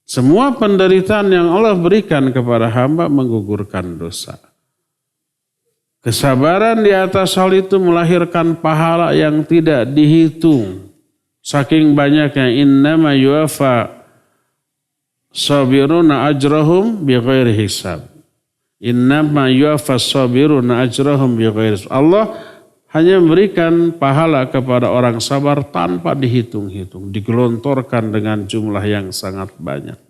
Semua penderitaan yang Allah berikan kepada hamba menggugurkan dosa. Kesabaran di atas hal itu melahirkan pahala yang tidak dihitung. Saking banyaknya, innama yuwafa sabiruna ajrahum bighairi hisab. Innama yuwafa sabiruna ajrahum bighairi hisab. Allah hanya memberikan pahala kepada orang sabar tanpa dihitung-hitung. Digelontorkan dengan jumlah yang sangat banyak.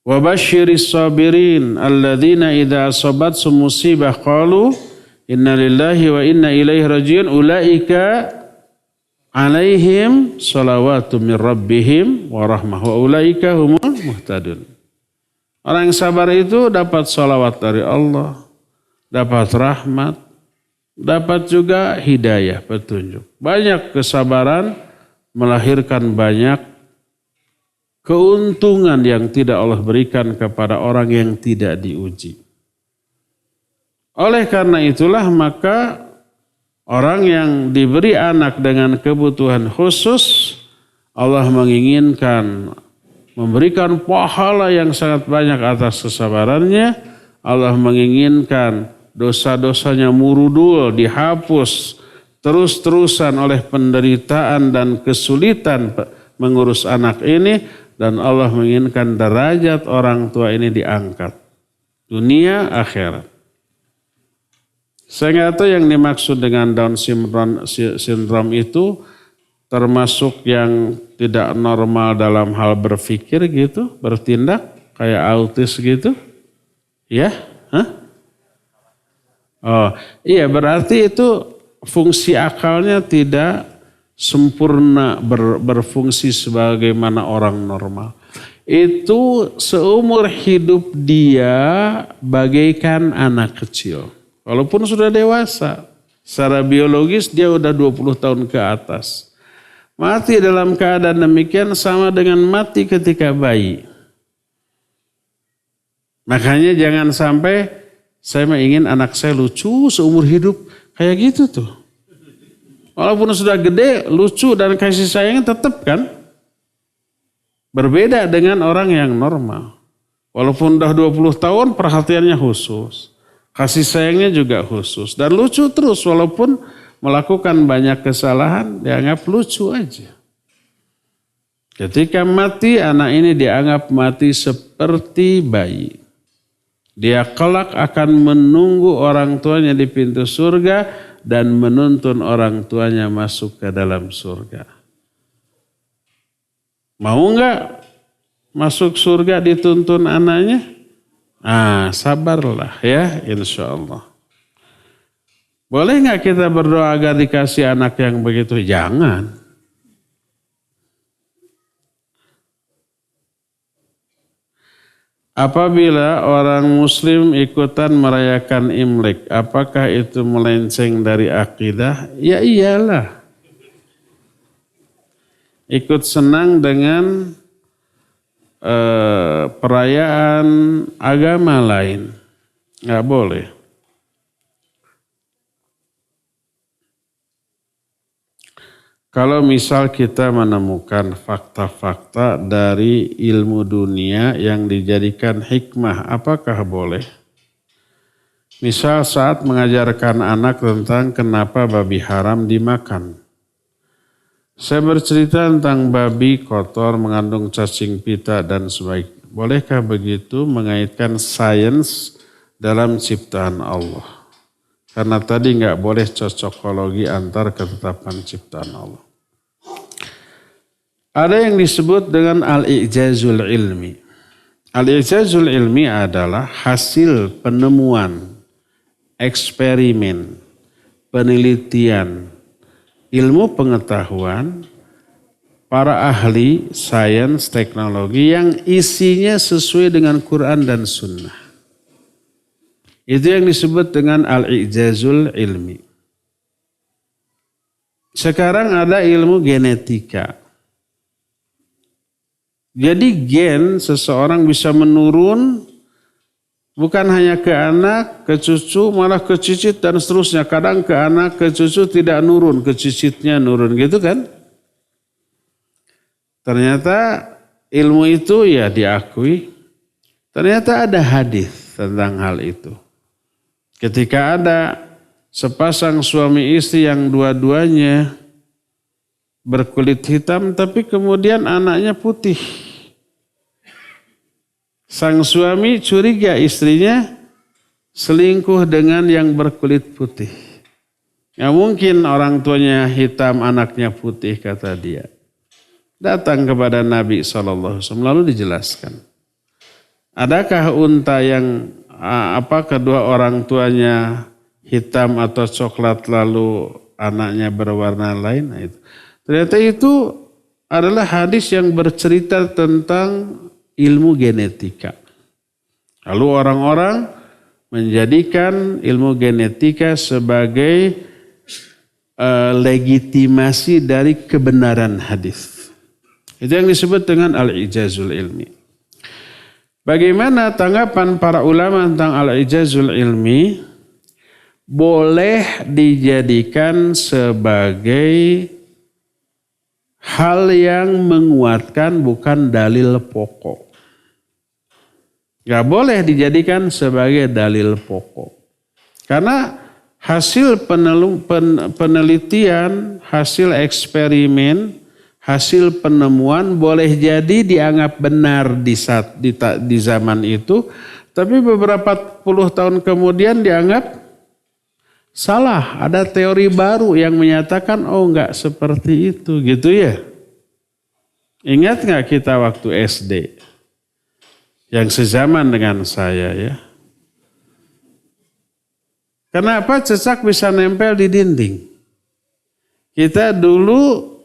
Wa basyiris sabirin alladzina idza asabathum musibah qalu inna lillahi wa inna ilaihi raji'un ulaika alaihim salawatu min rabbihim wa rahmah wa ulaika humul muhtadun. Orang yang sabar itu dapat salawat dari Allah, dapat rahmat, dapat juga hidayah, petunjuk. Banyak kesabaran melahirkan banyak keuntungan yang tidak Allah berikan kepada orang yang tidak diuji. Oleh karena itulah maka orang yang diberi anak dengan kebutuhan khusus, Allah menginginkan memberikan pahala yang sangat banyak atas kesabarannya. Allah menginginkan dosa-dosanya murudul, dihapus terus-terusan oleh penderitaan dan kesulitan mengurus anak ini. Dan Allah menginginkan derajat orang tua ini diangkat. Dunia, akhirat. Saya nggak tahu yang dimaksud dengan Down syndrome itu termasuk yang tidak normal dalam hal berpikir gitu, bertindak, kayak autis gitu. Ya? Hah? Oh, iya berarti itu fungsi akalnya tidak sempurna berfungsi sebagaimana orang normal. Itu seumur hidup dia bagaikan anak kecil. Walaupun sudah dewasa, secara biologis dia udah 20 tahun ke atas. Mati dalam keadaan demikian sama dengan mati ketika bayi. Makanya jangan sampai saya ingin anak saya lucu seumur hidup kayak gitu tuh. Walaupun sudah gede, lucu dan kasih sayangnya tetap kan. Berbeda dengan orang yang normal. Walaupun udah 20 tahun perhatiannya khusus. Kasih sayangnya juga khusus. Dan lucu terus walaupun melakukan banyak kesalahan dianggap lucu aja. Ketika mati anak ini dianggap mati seperti bayi. Dia kelak akan menunggu orang tuanya di pintu surga dan menuntun orang tuanya masuk ke dalam surga. Mau enggak masuk surga dituntun anaknya? Sabarlah ya, insya Allah. Boleh enggak kita berdoa agar dikasih anak yang begitu? Jangan. Apabila orang muslim ikutan merayakan Imlek, apakah itu melenceng dari akidah? Ya iyalah. Ikut senang dengan perayaan agama lain. Nggak boleh. Kalau misal kita menemukan fakta-fakta dari ilmu dunia yang dijadikan hikmah, apakah boleh? Misal saat mengajarkan anak tentang kenapa babi haram dimakan. Saya bercerita tentang babi kotor mengandung cacing pita dan sebagainya. Bolehkah begitu mengaitkan sains dalam ciptaan Allah? Karena tadi nggak boleh cocokologi antar ketetapan ciptaan Allah. Ada yang disebut dengan al-i'jazul ilmi. Al-i'jazul ilmi adalah hasil penemuan, eksperimen, penelitian, ilmu pengetahuan para ahli sains teknologi yang isinya sesuai dengan Quran dan Sunnah. Itu yang disebut dengan al-i'jazul ilmi. Sekarang ada ilmu genetika. Jadi gen seseorang bisa menurun bukan hanya ke anak, ke cucu, malah ke cicit dan seterusnya. Kadang ke anak, ke cucu tidak nurun, ke cicitnya nurun gitu kan. Ternyata ilmu itu ya diakui. Ternyata ada hadis tentang hal itu. Ketika ada sepasang suami istri yang dua-duanya berkulit hitam tapi kemudian anaknya putih. Sang suami curiga istrinya selingkuh dengan yang berkulit putih. Ya mungkin orang tuanya hitam, anaknya putih kata dia. Datang kepada Nabi SAW lalu dijelaskan. Adakah unta yang kedua orang tuanya hitam atau coklat lalu anaknya berwarna lain? Nah, itu. Ternyata itu adalah hadis yang bercerita tentang ilmu genetika. Lalu orang-orang menjadikan ilmu genetika sebagai legitimasi dari kebenaran hadis. Itu yang disebut dengan al-i'jazul ilmi. Bagaimana tanggapan para ulama tentang al-i'jazul ilmi? Boleh dijadikan sebagai hal yang menguatkan bukan dalil pokok. Gak boleh dijadikan sebagai dalil pokok. Karena hasil penelitian, hasil eksperimen, hasil penemuan boleh jadi dianggap benar di zaman itu, tapi beberapa puluh tahun kemudian dianggap salah. Ada teori baru yang menyatakan enggak seperti itu gitu ya. Ingat enggak kita waktu SD yang sezaman dengan saya ya. Kenapa cecak bisa nempel di dinding? Kita dulu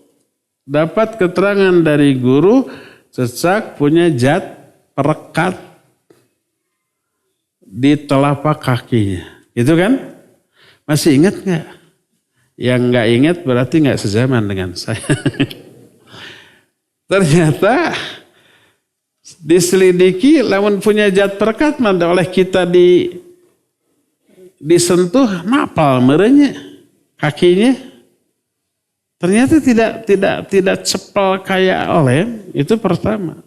dapat keterangan dari guru, cecak punya zat perekat di telapak kakinya. Itu kan? Masih ingat nggak? Yang nggak ingat berarti nggak sezaman dengan saya. Ternyata diselidiki, lamun punya zat perekat mana oleh kita disentuh napal merenya kakinya. Ternyata tidak cepel kayak oleh, itu pertama.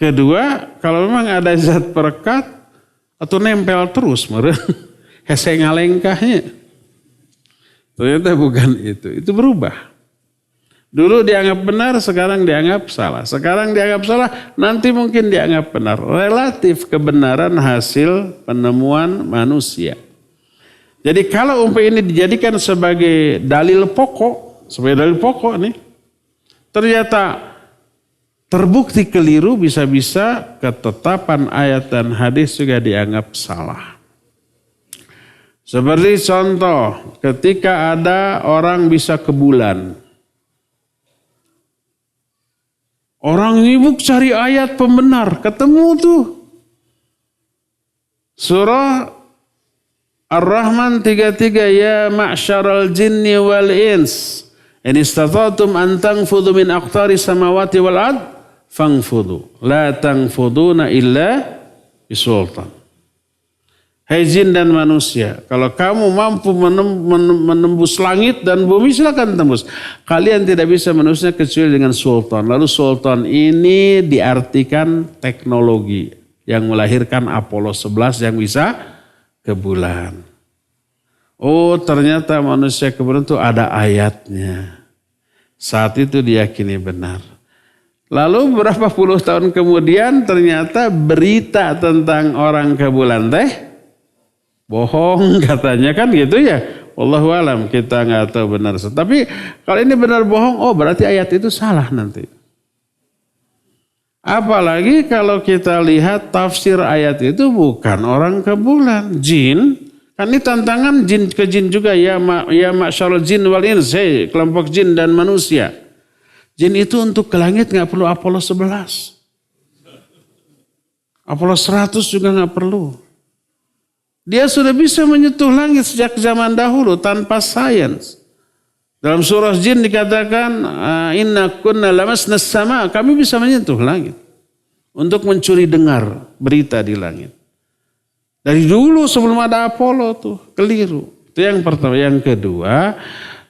Kedua, kalau memang ada zat perekat atau nempel terus, meren, hese ngalengkahnya. Ternyata bukan itu berubah. Dulu dianggap benar, sekarang dianggap salah. Sekarang dianggap salah, nanti mungkin dianggap benar. Relatif kebenaran hasil penemuan manusia. Jadi kalau umpamanya ini dijadikan sebagai dalil pokok, nih, ternyata terbukti keliru, bisa-bisa ketetapan ayat dan hadis juga dianggap salah. Seperti contoh, ketika ada orang bisa ke bulan. Orang nyibuk cari ayat pembenar, ketemu tuh. Surah Ar-Rahman 33, ya ma'syaral jinni wal ins, in istata'tum an tanfudhu min aqtari samawati wal ard, fangfudhu, la tangfuduna illa bisultan. Hai jin dan manusia, kalau kamu mampu menembus langit dan bumi, silakan tembus. Kalian tidak bisa menembusnya kecuali dengan sultan. Lalu sultan ini diartikan teknologi yang melahirkan Apollo 11 yang bisa ke bulan. Oh, ternyata manusia ke bulan itu ada ayatnya. Saat itu diyakini benar. Lalu berapa puluh tahun kemudian ternyata berita tentang orang ke bulan bohong katanya, kan gitu ya. Wallahu alam, kita nggak tahu benar. Tapi kalau ini benar bohong, oh berarti ayat itu salah nanti. Apalagi kalau kita lihat tafsir ayat itu bukan orang ke bulan, jin. Kan ini tantangan jin ke jin juga, ya ma'syarul jin wal ins, kelompok jin dan manusia. Jin itu untuk ke langit nggak perlu Apollo 11. Apollo 100 juga nggak perlu. Dia sudah bisa menyentuh langit sejak zaman dahulu tanpa sains. Dalam surah Jin dikatakan, inna kunna lamasna sama, kami bisa menyentuh langit untuk mencuri dengar berita di langit. Dari dulu sebelum ada Apollo tuh, keliru. Itu yang pertama. Yang kedua,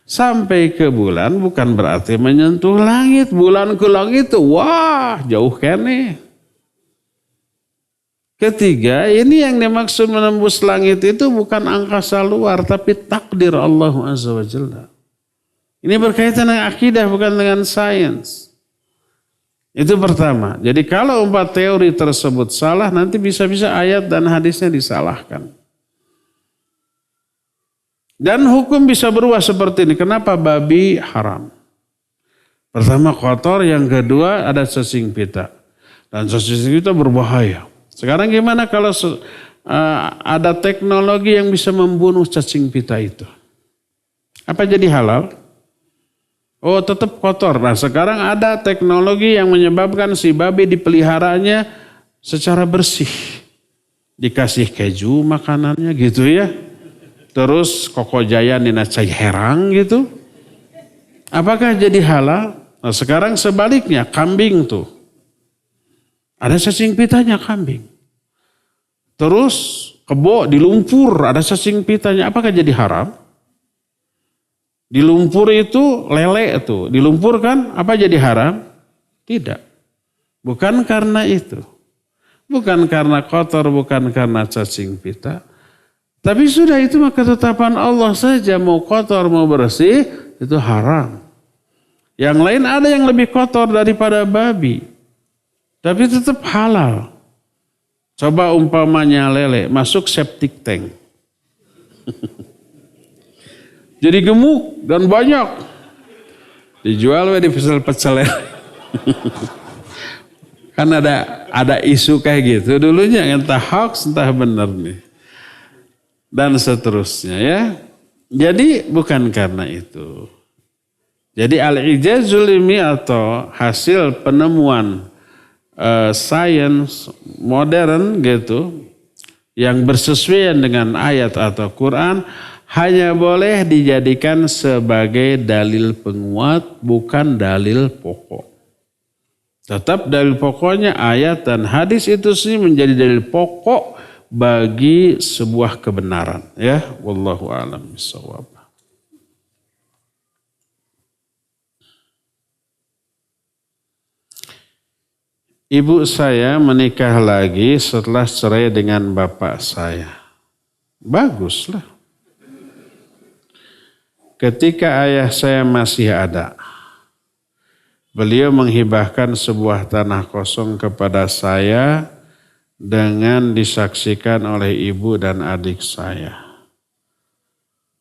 sampai ke bulan bukan berarti menyentuh langit. Bulan ke langit tuh, wah jauh kene. Ketiga, ini yang dimaksud menembus langit itu bukan angkasa luar, tapi takdir Allah Azza wa Jalla. Ini berkaitan dengan akidah, bukan dengan sains. Itu pertama. Jadi kalau empat teori tersebut salah, nanti bisa-bisa ayat dan hadisnya disalahkan. Dan hukum bisa berubah seperti ini. Kenapa babi haram? Pertama kotor, yang kedua ada cacing pita. Dan cacing pita berbahaya. Sekarang gimana kalau ada teknologi yang bisa membunuh cacing pita itu? Apa jadi halal? Oh, tetap kotor. Nah, sekarang ada teknologi yang menyebabkan si babi dipeliharanya secara bersih. Dikasih keju makanannya gitu ya. Terus kokojaya nina cai herang gitu. Apakah jadi halal? Nah, sekarang sebaliknya, kambing tuh. Ada cacing pitanya kambing. Terus kebo di lumpur ada cacing pitanya. Apakah jadi haram? Di lumpur itu lele itu. Di lumpur kan apa jadi haram? Tidak. Bukan karena itu. Bukan karena kotor, bukan karena cacing pita. Tapi sudah itu maka ketetapan Allah saja, mau kotor mau bersih itu haram. Yang lain ada yang lebih kotor daripada babi. Tapi tetap halal. Coba umpamanya lele masuk septic tank. Jadi gemuk dan banyak. Dijual di pecel-pecel. Kan ada isu kayak gitu. Dulunya entah hoax entah benar nih. Dan seterusnya ya. Jadi bukan karena itu. Jadi al-ijazul ilmi atau hasil penemuan sains modern gitu yang bersesuaian dengan ayat atau Quran hanya boleh dijadikan sebagai dalil penguat, bukan dalil pokok. Tetap dalil pokoknya ayat dan hadis itu sih menjadi dalil pokok bagi sebuah kebenaran, ya. Wallahu a'lam bishawab. ibu saya menikah lagi setelah cerai dengan bapak saya. Baguslah. Ketika ayah saya masih ada, beliau menghibahkan sebuah tanah kosong kepada saya dengan disaksikan oleh ibu dan adik saya.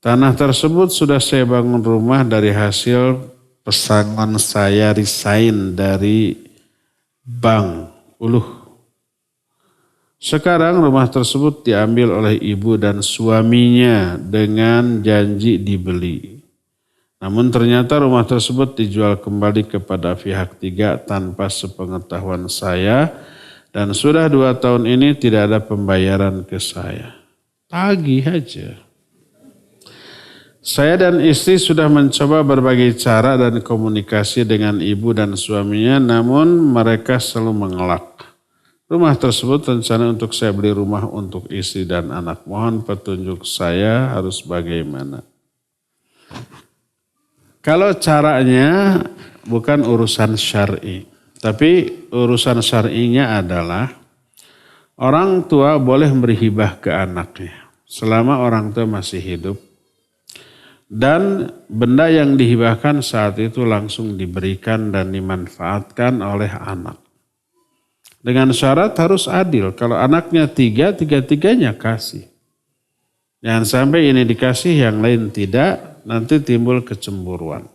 Tanah tersebut sudah saya bangun rumah dari hasil pesangon saya resign dari Bank Uluh. Sekarang rumah tersebut diambil oleh ibu dan suaminya dengan janji dibeli. Namun ternyata rumah tersebut dijual kembali kepada pihak tiga tanpa sepengetahuan saya dan sudah 2 tahun ini tidak ada pembayaran ke saya. Tagih aja. Saya dan istri sudah mencoba berbagai cara dan komunikasi dengan ibu dan suaminya, namun mereka selalu mengelak. Rumah tersebut rencana untuk saya beli rumah untuk istri dan anak. Mohon petunjuk saya harus bagaimana. Kalau caranya bukan urusan syar'i, tapi urusan syar'inya adalah orang tua boleh beri hibah ke anaknya selama orang tua masih hidup. Dan benda yang dihibahkan saat itu langsung diberikan dan dimanfaatkan oleh anak. Dengan syarat harus adil. Kalau anaknya 3, 3-3-nya kasih. Jangan sampai ini dikasih, yang lain tidak, nanti timbul kecemburuan.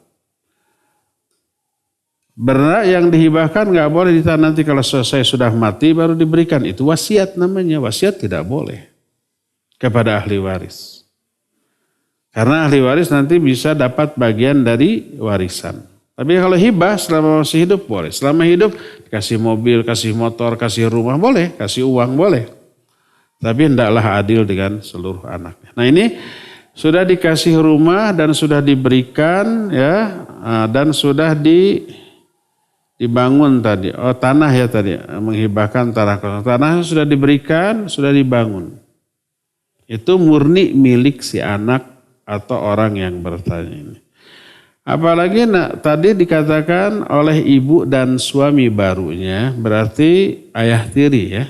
Benda yang dihibahkan gak boleh ditahan nanti kalau saya sudah mati baru diberikan. Itu wasiat namanya. Wasiat tidak boleh kepada ahli waris. Karena ahli waris nanti bisa dapat bagian dari warisan. Tapi kalau hibah selama masih hidup boleh. Selama hidup kasih mobil, kasih motor, kasih rumah boleh. Kasih uang boleh. Tapi hendaklah adil dengan seluruh anaknya. Nah ini sudah dikasih rumah dan sudah diberikan ya. Dan sudah dibangun tadi. Oh tanah ya tadi. Menghibahkan tanah kosong. Tanahnya sudah diberikan, sudah dibangun. Itu murni milik si anak atau orang yang bertanya ini. Apalagi tadi dikatakan oleh ibu dan suami barunya, berarti ayah tiri ya.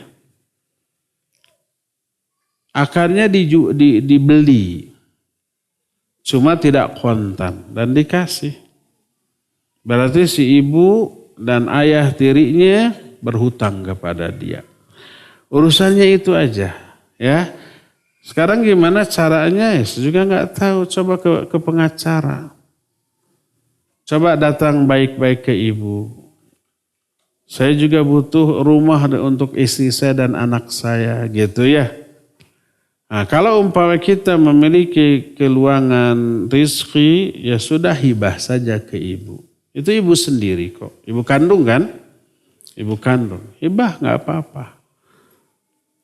Akarnya dibeli, cuma tidak kontan dan dikasih. Berarti si ibu dan ayah tirinya berhutang kepada dia. Urusannya itu aja ya. Sekarang gimana caranya? Saya juga nggak tahu. Coba ke pengacara. Coba datang baik-baik ke ibu. Saya juga butuh rumah untuk istri saya dan anak saya, gitu ya. Nah, kalau umpama kita memiliki keluangan rizki, ya sudah hibah saja ke ibu. Itu ibu sendiri kok. Ibu kandung kan? Ibu kandung. Hibah nggak apa-apa.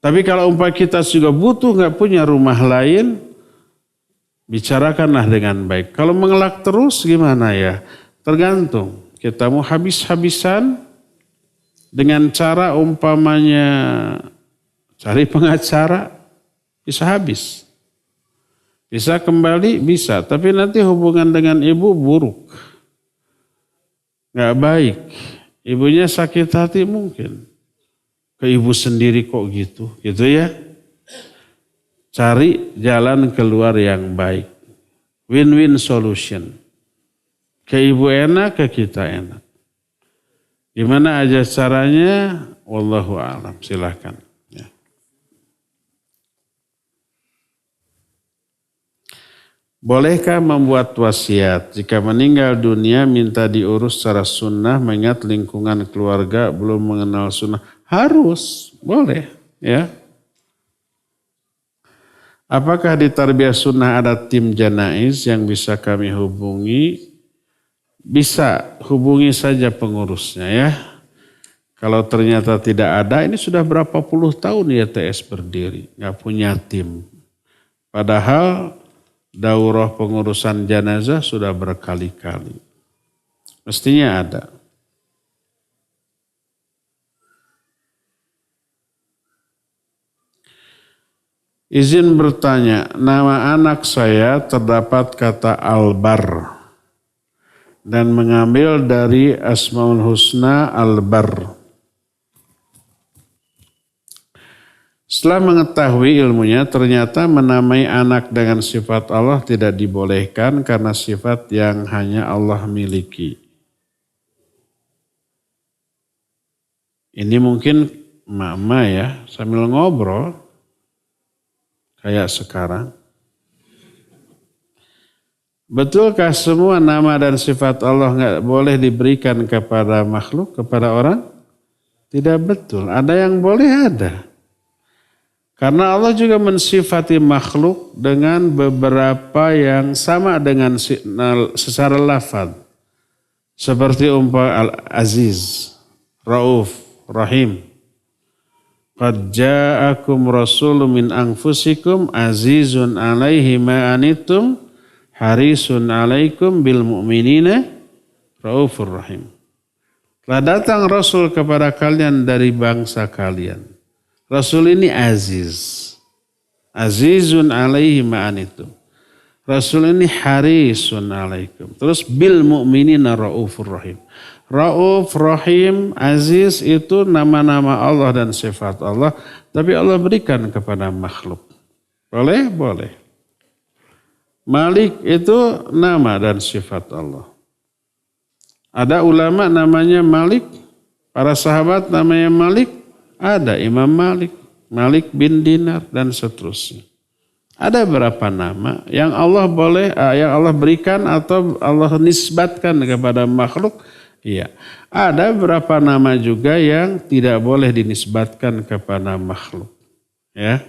Tapi kalau umpama kita juga butuh nggak punya rumah lain, bicarakanlah dengan baik. Kalau mengelak terus gimana ya? Tergantung. Kita mau habis-habisan dengan cara umpamanya cari pengacara, bisa habis. Bisa kembali, bisa. Tapi nanti hubungan dengan ibu buruk. Nggak baik. Ibunya sakit hati mungkin. Ke ibu sendiri kok gitu ya. Cari jalan keluar yang baik. Win-win solution. Ke ibu enak, ke kita enak. Gimana aja caranya? Wallahu a'lam. Silakan. Ya. Bolehkah membuat wasiat jika meninggal dunia minta diurus secara sunnah mengingat lingkungan keluarga belum mengenal sunnah? Harus, boleh ya. Apakah di Tarbiyah Sunnah ada tim janaiz yang bisa kami hubungi? Bisa, hubungi saja pengurusnya ya. Kalau ternyata tidak ada, ini sudah berapa puluh tahun YTS berdiri, nggak punya tim. Padahal daurah pengurusan jenazah sudah berkali-kali. Mestinya ada. Izin bertanya, nama anak saya terdapat kata Albar dan mengambil dari Asmaul Husna Albar. Setelah mengetahui ilmunya, ternyata menamai anak dengan sifat Allah tidak dibolehkan karena sifat yang hanya Allah miliki. Ini mungkin mama ya, sambil ngobrol, kayak sekarang. Betulkah semua nama dan sifat Allah nggak boleh diberikan kepada makhluk, kepada orang? Tidak betul. Ada yang boleh, ada. Karena Allah juga mensifati makhluk dengan beberapa yang sama dengan secara lafaz. Seperti Al-Aziz, Rauf, Rahim. Qad ja'akum rasulun min anfusikum azizun alaihi ma anittum harisun alaikum bil mu'minina raufur rahim. Telah datang Rasul kepada kalian dari bangsa kalian. Rasul ini aziz. Azizun alaihi ma'anitum. Rasul ini harisun alaikum. Terus bil mu'minina raufur rahim. Rauf, rahim, aziz itu nama-nama Allah dan sifat Allah. Tapi Allah berikan kepada makhluk. Boleh? Boleh. Malik itu nama dan sifat Allah. Ada ulama namanya Malik, para sahabat namanya Malik, ada Imam Malik, Malik bin Dinar dan seterusnya. Ada berapa nama yang Allah boleh, yang Allah berikan atau Allah nisbatkan kepada makhluk? Iya. Ada berapa nama juga yang tidak boleh dinisbatkan kepada makhluk. Ya.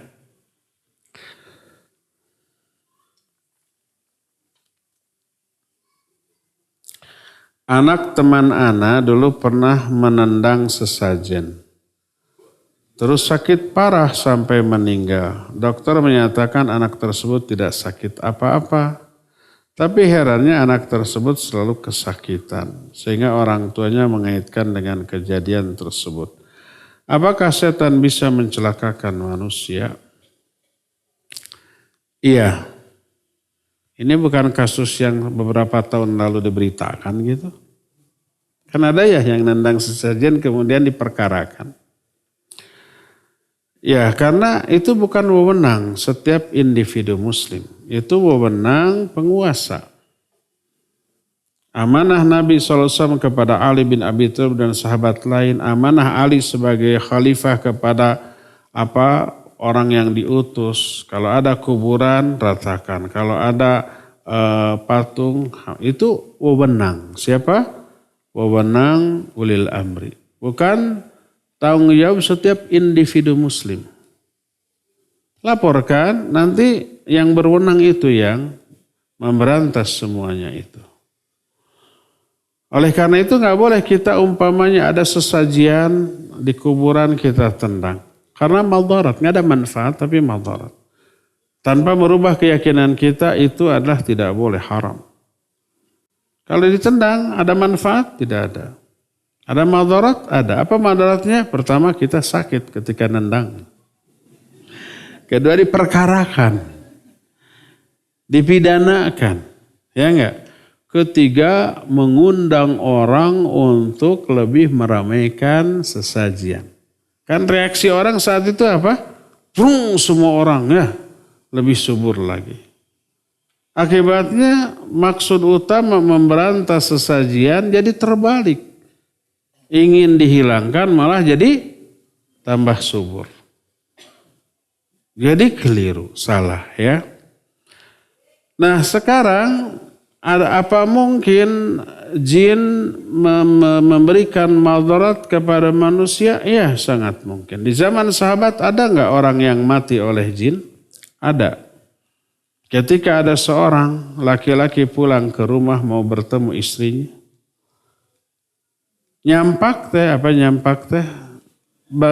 Anak teman Ana dulu pernah menendang sesajen. Terus sakit parah sampai meninggal. Dokter menyatakan anak tersebut tidak sakit apa-apa. Tapi herannya anak tersebut selalu kesakitan. Sehingga orang tuanya mengaitkan dengan kejadian tersebut. Apakah setan bisa mencelakakan manusia? Iya. Ini bukan kasus yang beberapa tahun lalu diberitakan gitu. Kan ada ya yang nendang sesajen kemudian diperkarakan. Ya karena itu bukan wewenang setiap individu muslim. Itu wewenang penguasa. Amanah Nabi SAW kepada Ali bin Abi Thalib dan sahabat lain. Amanah Ali sebagai khalifah kepada orang yang diutus. Kalau ada kuburan, ratakan. Kalau ada patung, itu wewenang. Siapa? Wewenang ulil amri. Bukan tanggung jawab setiap individu muslim. Laporkan, nanti yang berwenang itu yang memberantas semuanya itu. Oleh karena itu nggak boleh kita umpamanya ada sesajian di kuburan kita tendang. Karena madarat, nggak ada manfaat tapi madarat. Tanpa merubah keyakinan kita itu adalah tidak boleh, haram. Kalau ditendang ada manfaat? Tidak ada. Ada madarat? Ada. Apa madaratnya? Pertama kita sakit ketika nendang. Kedua diperkarakan. Dipidanakan. Ya enggak? Ketiga mengundang orang untuk lebih meramaikan sesajian. Kan reaksi orang saat itu apa? Semua orang ya lebih subur lagi. Akibatnya maksud utama memberantas sesajian jadi terbalik. Ingin dihilangkan malah jadi tambah subur. Jadi keliru, salah ya. Nah sekarang apa mungkin jin memberikan madarat kepada manusia? Ya sangat mungkin. Di zaman sahabat ada nggak orang yang mati oleh jin? Ada. Ketika ada seorang laki-laki pulang ke rumah mau bertemu istrinya. Nyampak teh?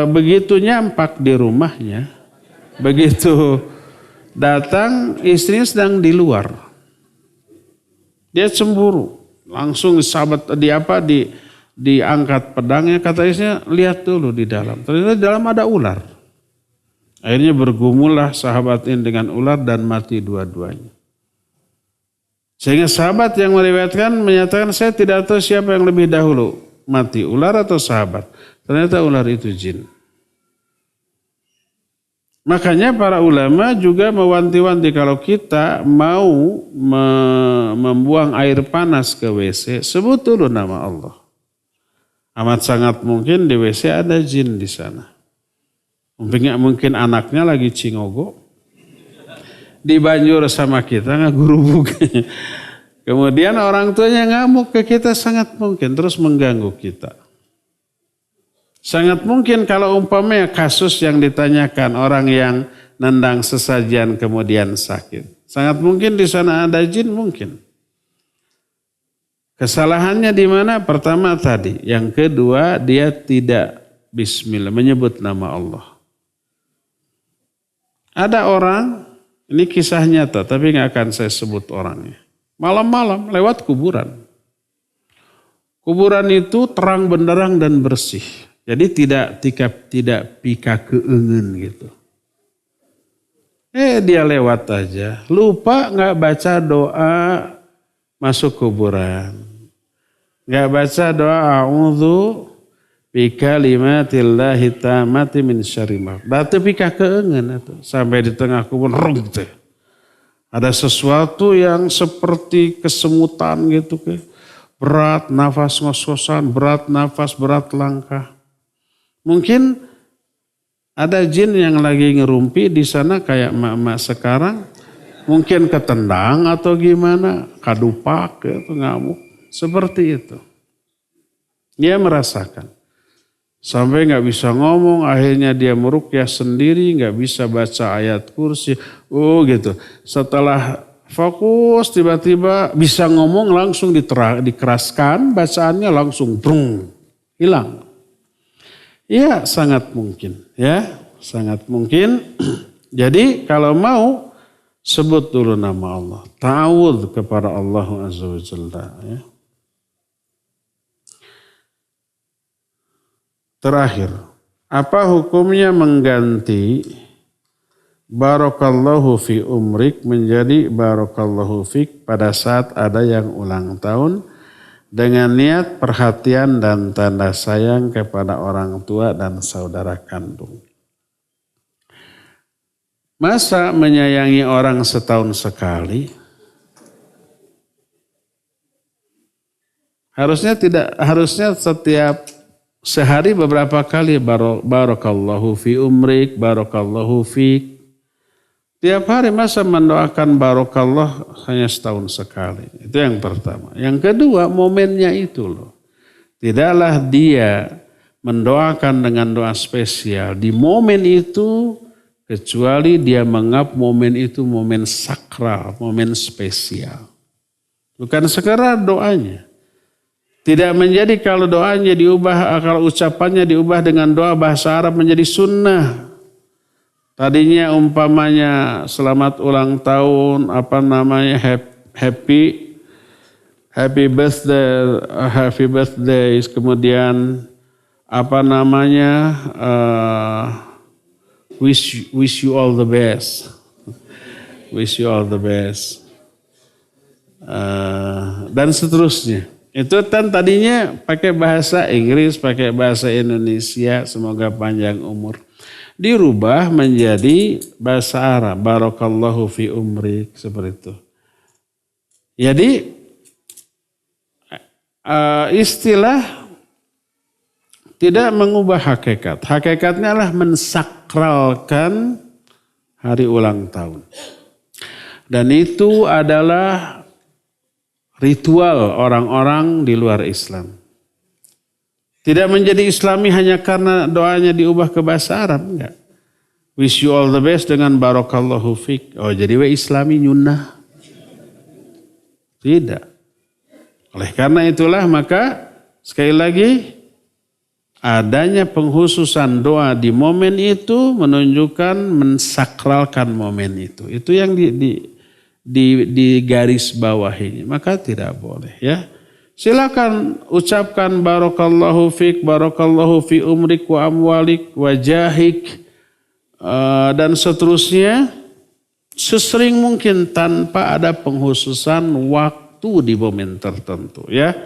Begitu nyampak di rumahnya. Begitu datang istrinya sedang di luar. Dia cemburu. Langsung diangkat pedangnya. Kata istrinya lihat dulu di dalam. Ternyata di dalam ada ular. Akhirnya bergumullah sahabat ini dengan ular dan mati dua-duanya. Sehingga sahabat yang meriwayatkan menyatakan saya tidak tahu siapa yang lebih dahulu mati, ular atau sahabat. Ternyata ular itu jin. Makanya para ulama juga mewanti-wanti kalau kita mau membuang air panas ke WC, sebut dulu nama Allah. Amat sangat mungkin di WC ada jin di sana. Mungkin anaknya lagi cingogo, dibanjur sama kita ngagurubuk. Kemudian orang tuanya ngamuk ke kita sangat mungkin terus mengganggu kita. Sangat mungkin kalau umpamanya kasus yang ditanyakan orang yang nendang sesajian kemudian sakit. Sangat mungkin di sana ada jin mungkin. Kesalahannya di mana? Pertama tadi. Yang kedua dia tidak bismillah, menyebut nama Allah. Ada orang, ini kisah nyata tapi nggak akan saya sebut orangnya. Malam-malam lewat kuburan. Kuburan itu terang benderang dan bersih. Jadi tidak pika keengen gitu. Dia lewat aja. Lupa nggak baca doa masuk kuburan. Nggak baca doa a'udzu bikalimatillahi tammati min syarri ma. Batu pika keengen itu. Sampai di tengah kubur gitu. Ada sesuatu yang seperti kesemutan gitu. Berat nafas ngos-ngosan, berat nafas, berat langkah. Mungkin ada jin yang lagi ngerumpi di sana kayak emak-emak sekarang. Mungkin ketendang atau gimana. Kadupak gitu, ngamuk. Seperti itu. Dia merasakan. Sampai gak bisa ngomong. Akhirnya dia meruqyah sendiri. Gak bisa baca ayat kursi. Gitu. Setelah fokus tiba-tiba bisa ngomong langsung dikeraskan. Bacaannya langsung brung. Hilang. Ya sangat mungkin, ya sangat mungkin. Jadi kalau mau sebut dulu nama Allah, ta'awudz kepada Allah Azza wa Jalla. Ya. Terakhir, apa hukumnya mengganti barakallahu fi umrik menjadi barakallahu fik pada saat ada yang ulang tahun? Dengan niat perhatian dan tanda sayang kepada orang tua dan saudara kandung. Masa menyayangi orang setahun sekali? Harusnya setiap sehari beberapa kali barakallahu fi umrik, barakallahu fik. Tiap hari masa mendoakan barokallah hanya setahun sekali. Itu yang pertama. Yang kedua momennya itu loh. Tidaklah dia mendoakan dengan doa spesial. Di momen itu kecuali dia menganggap momen itu momen sakral, momen spesial. Bukan sekedar doanya. Tidak menjadi kalau doanya diubah, kalau ucapannya diubah dengan doa bahasa Arab menjadi sunnah. Tadinya umpamanya selamat ulang tahun, happy birthday, kemudian wish you all the best, dan seterusnya. Itu kan tadinya pakai bahasa Inggris, pakai bahasa Indonesia, semoga panjang umur. Dirubah menjadi bahasa Arab, barakallahu fi umrik, seperti itu. Jadi istilah tidak mengubah hakikat. Hakikatnya adalah mensakralkan hari ulang tahun. Dan itu adalah ritual orang-orang di luar Islam. Tidak menjadi Islami hanya karena doanya diubah ke bahasa Arab, enggak. Wish you all the best dengan barakallahu fik. Oh jadi Islami nyunnah. Tidak. Oleh karena itulah maka sekali lagi adanya penghususan doa di momen itu menunjukkan mensakralkan momen itu. Itu yang di garis bawah ini. Maka tidak boleh ya. Silakan ucapkan barakallahu fik, barakallahu fi umrik wa amwalik wa jahik dan seterusnya sesering mungkin tanpa ada penghususan waktu di momen tertentu ya.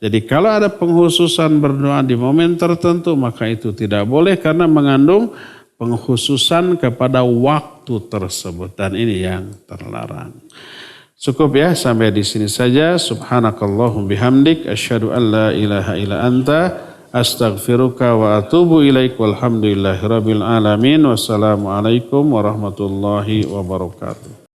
Jadi kalau ada penghususan berdoa di momen tertentu maka itu tidak boleh karena mengandung pengkhususan kepada waktu tersebut. Dan ini yang terlarang. Cukup ya, sampai di sini saja. Subhanakallahum bihamdik. Asyhadu an la ilaha illa anta. Astaghfiruka wa atubu ilaik. Walhamdulillahi rabbil alamin. Wassalamualaikum warahmatullahi wabarakatuh.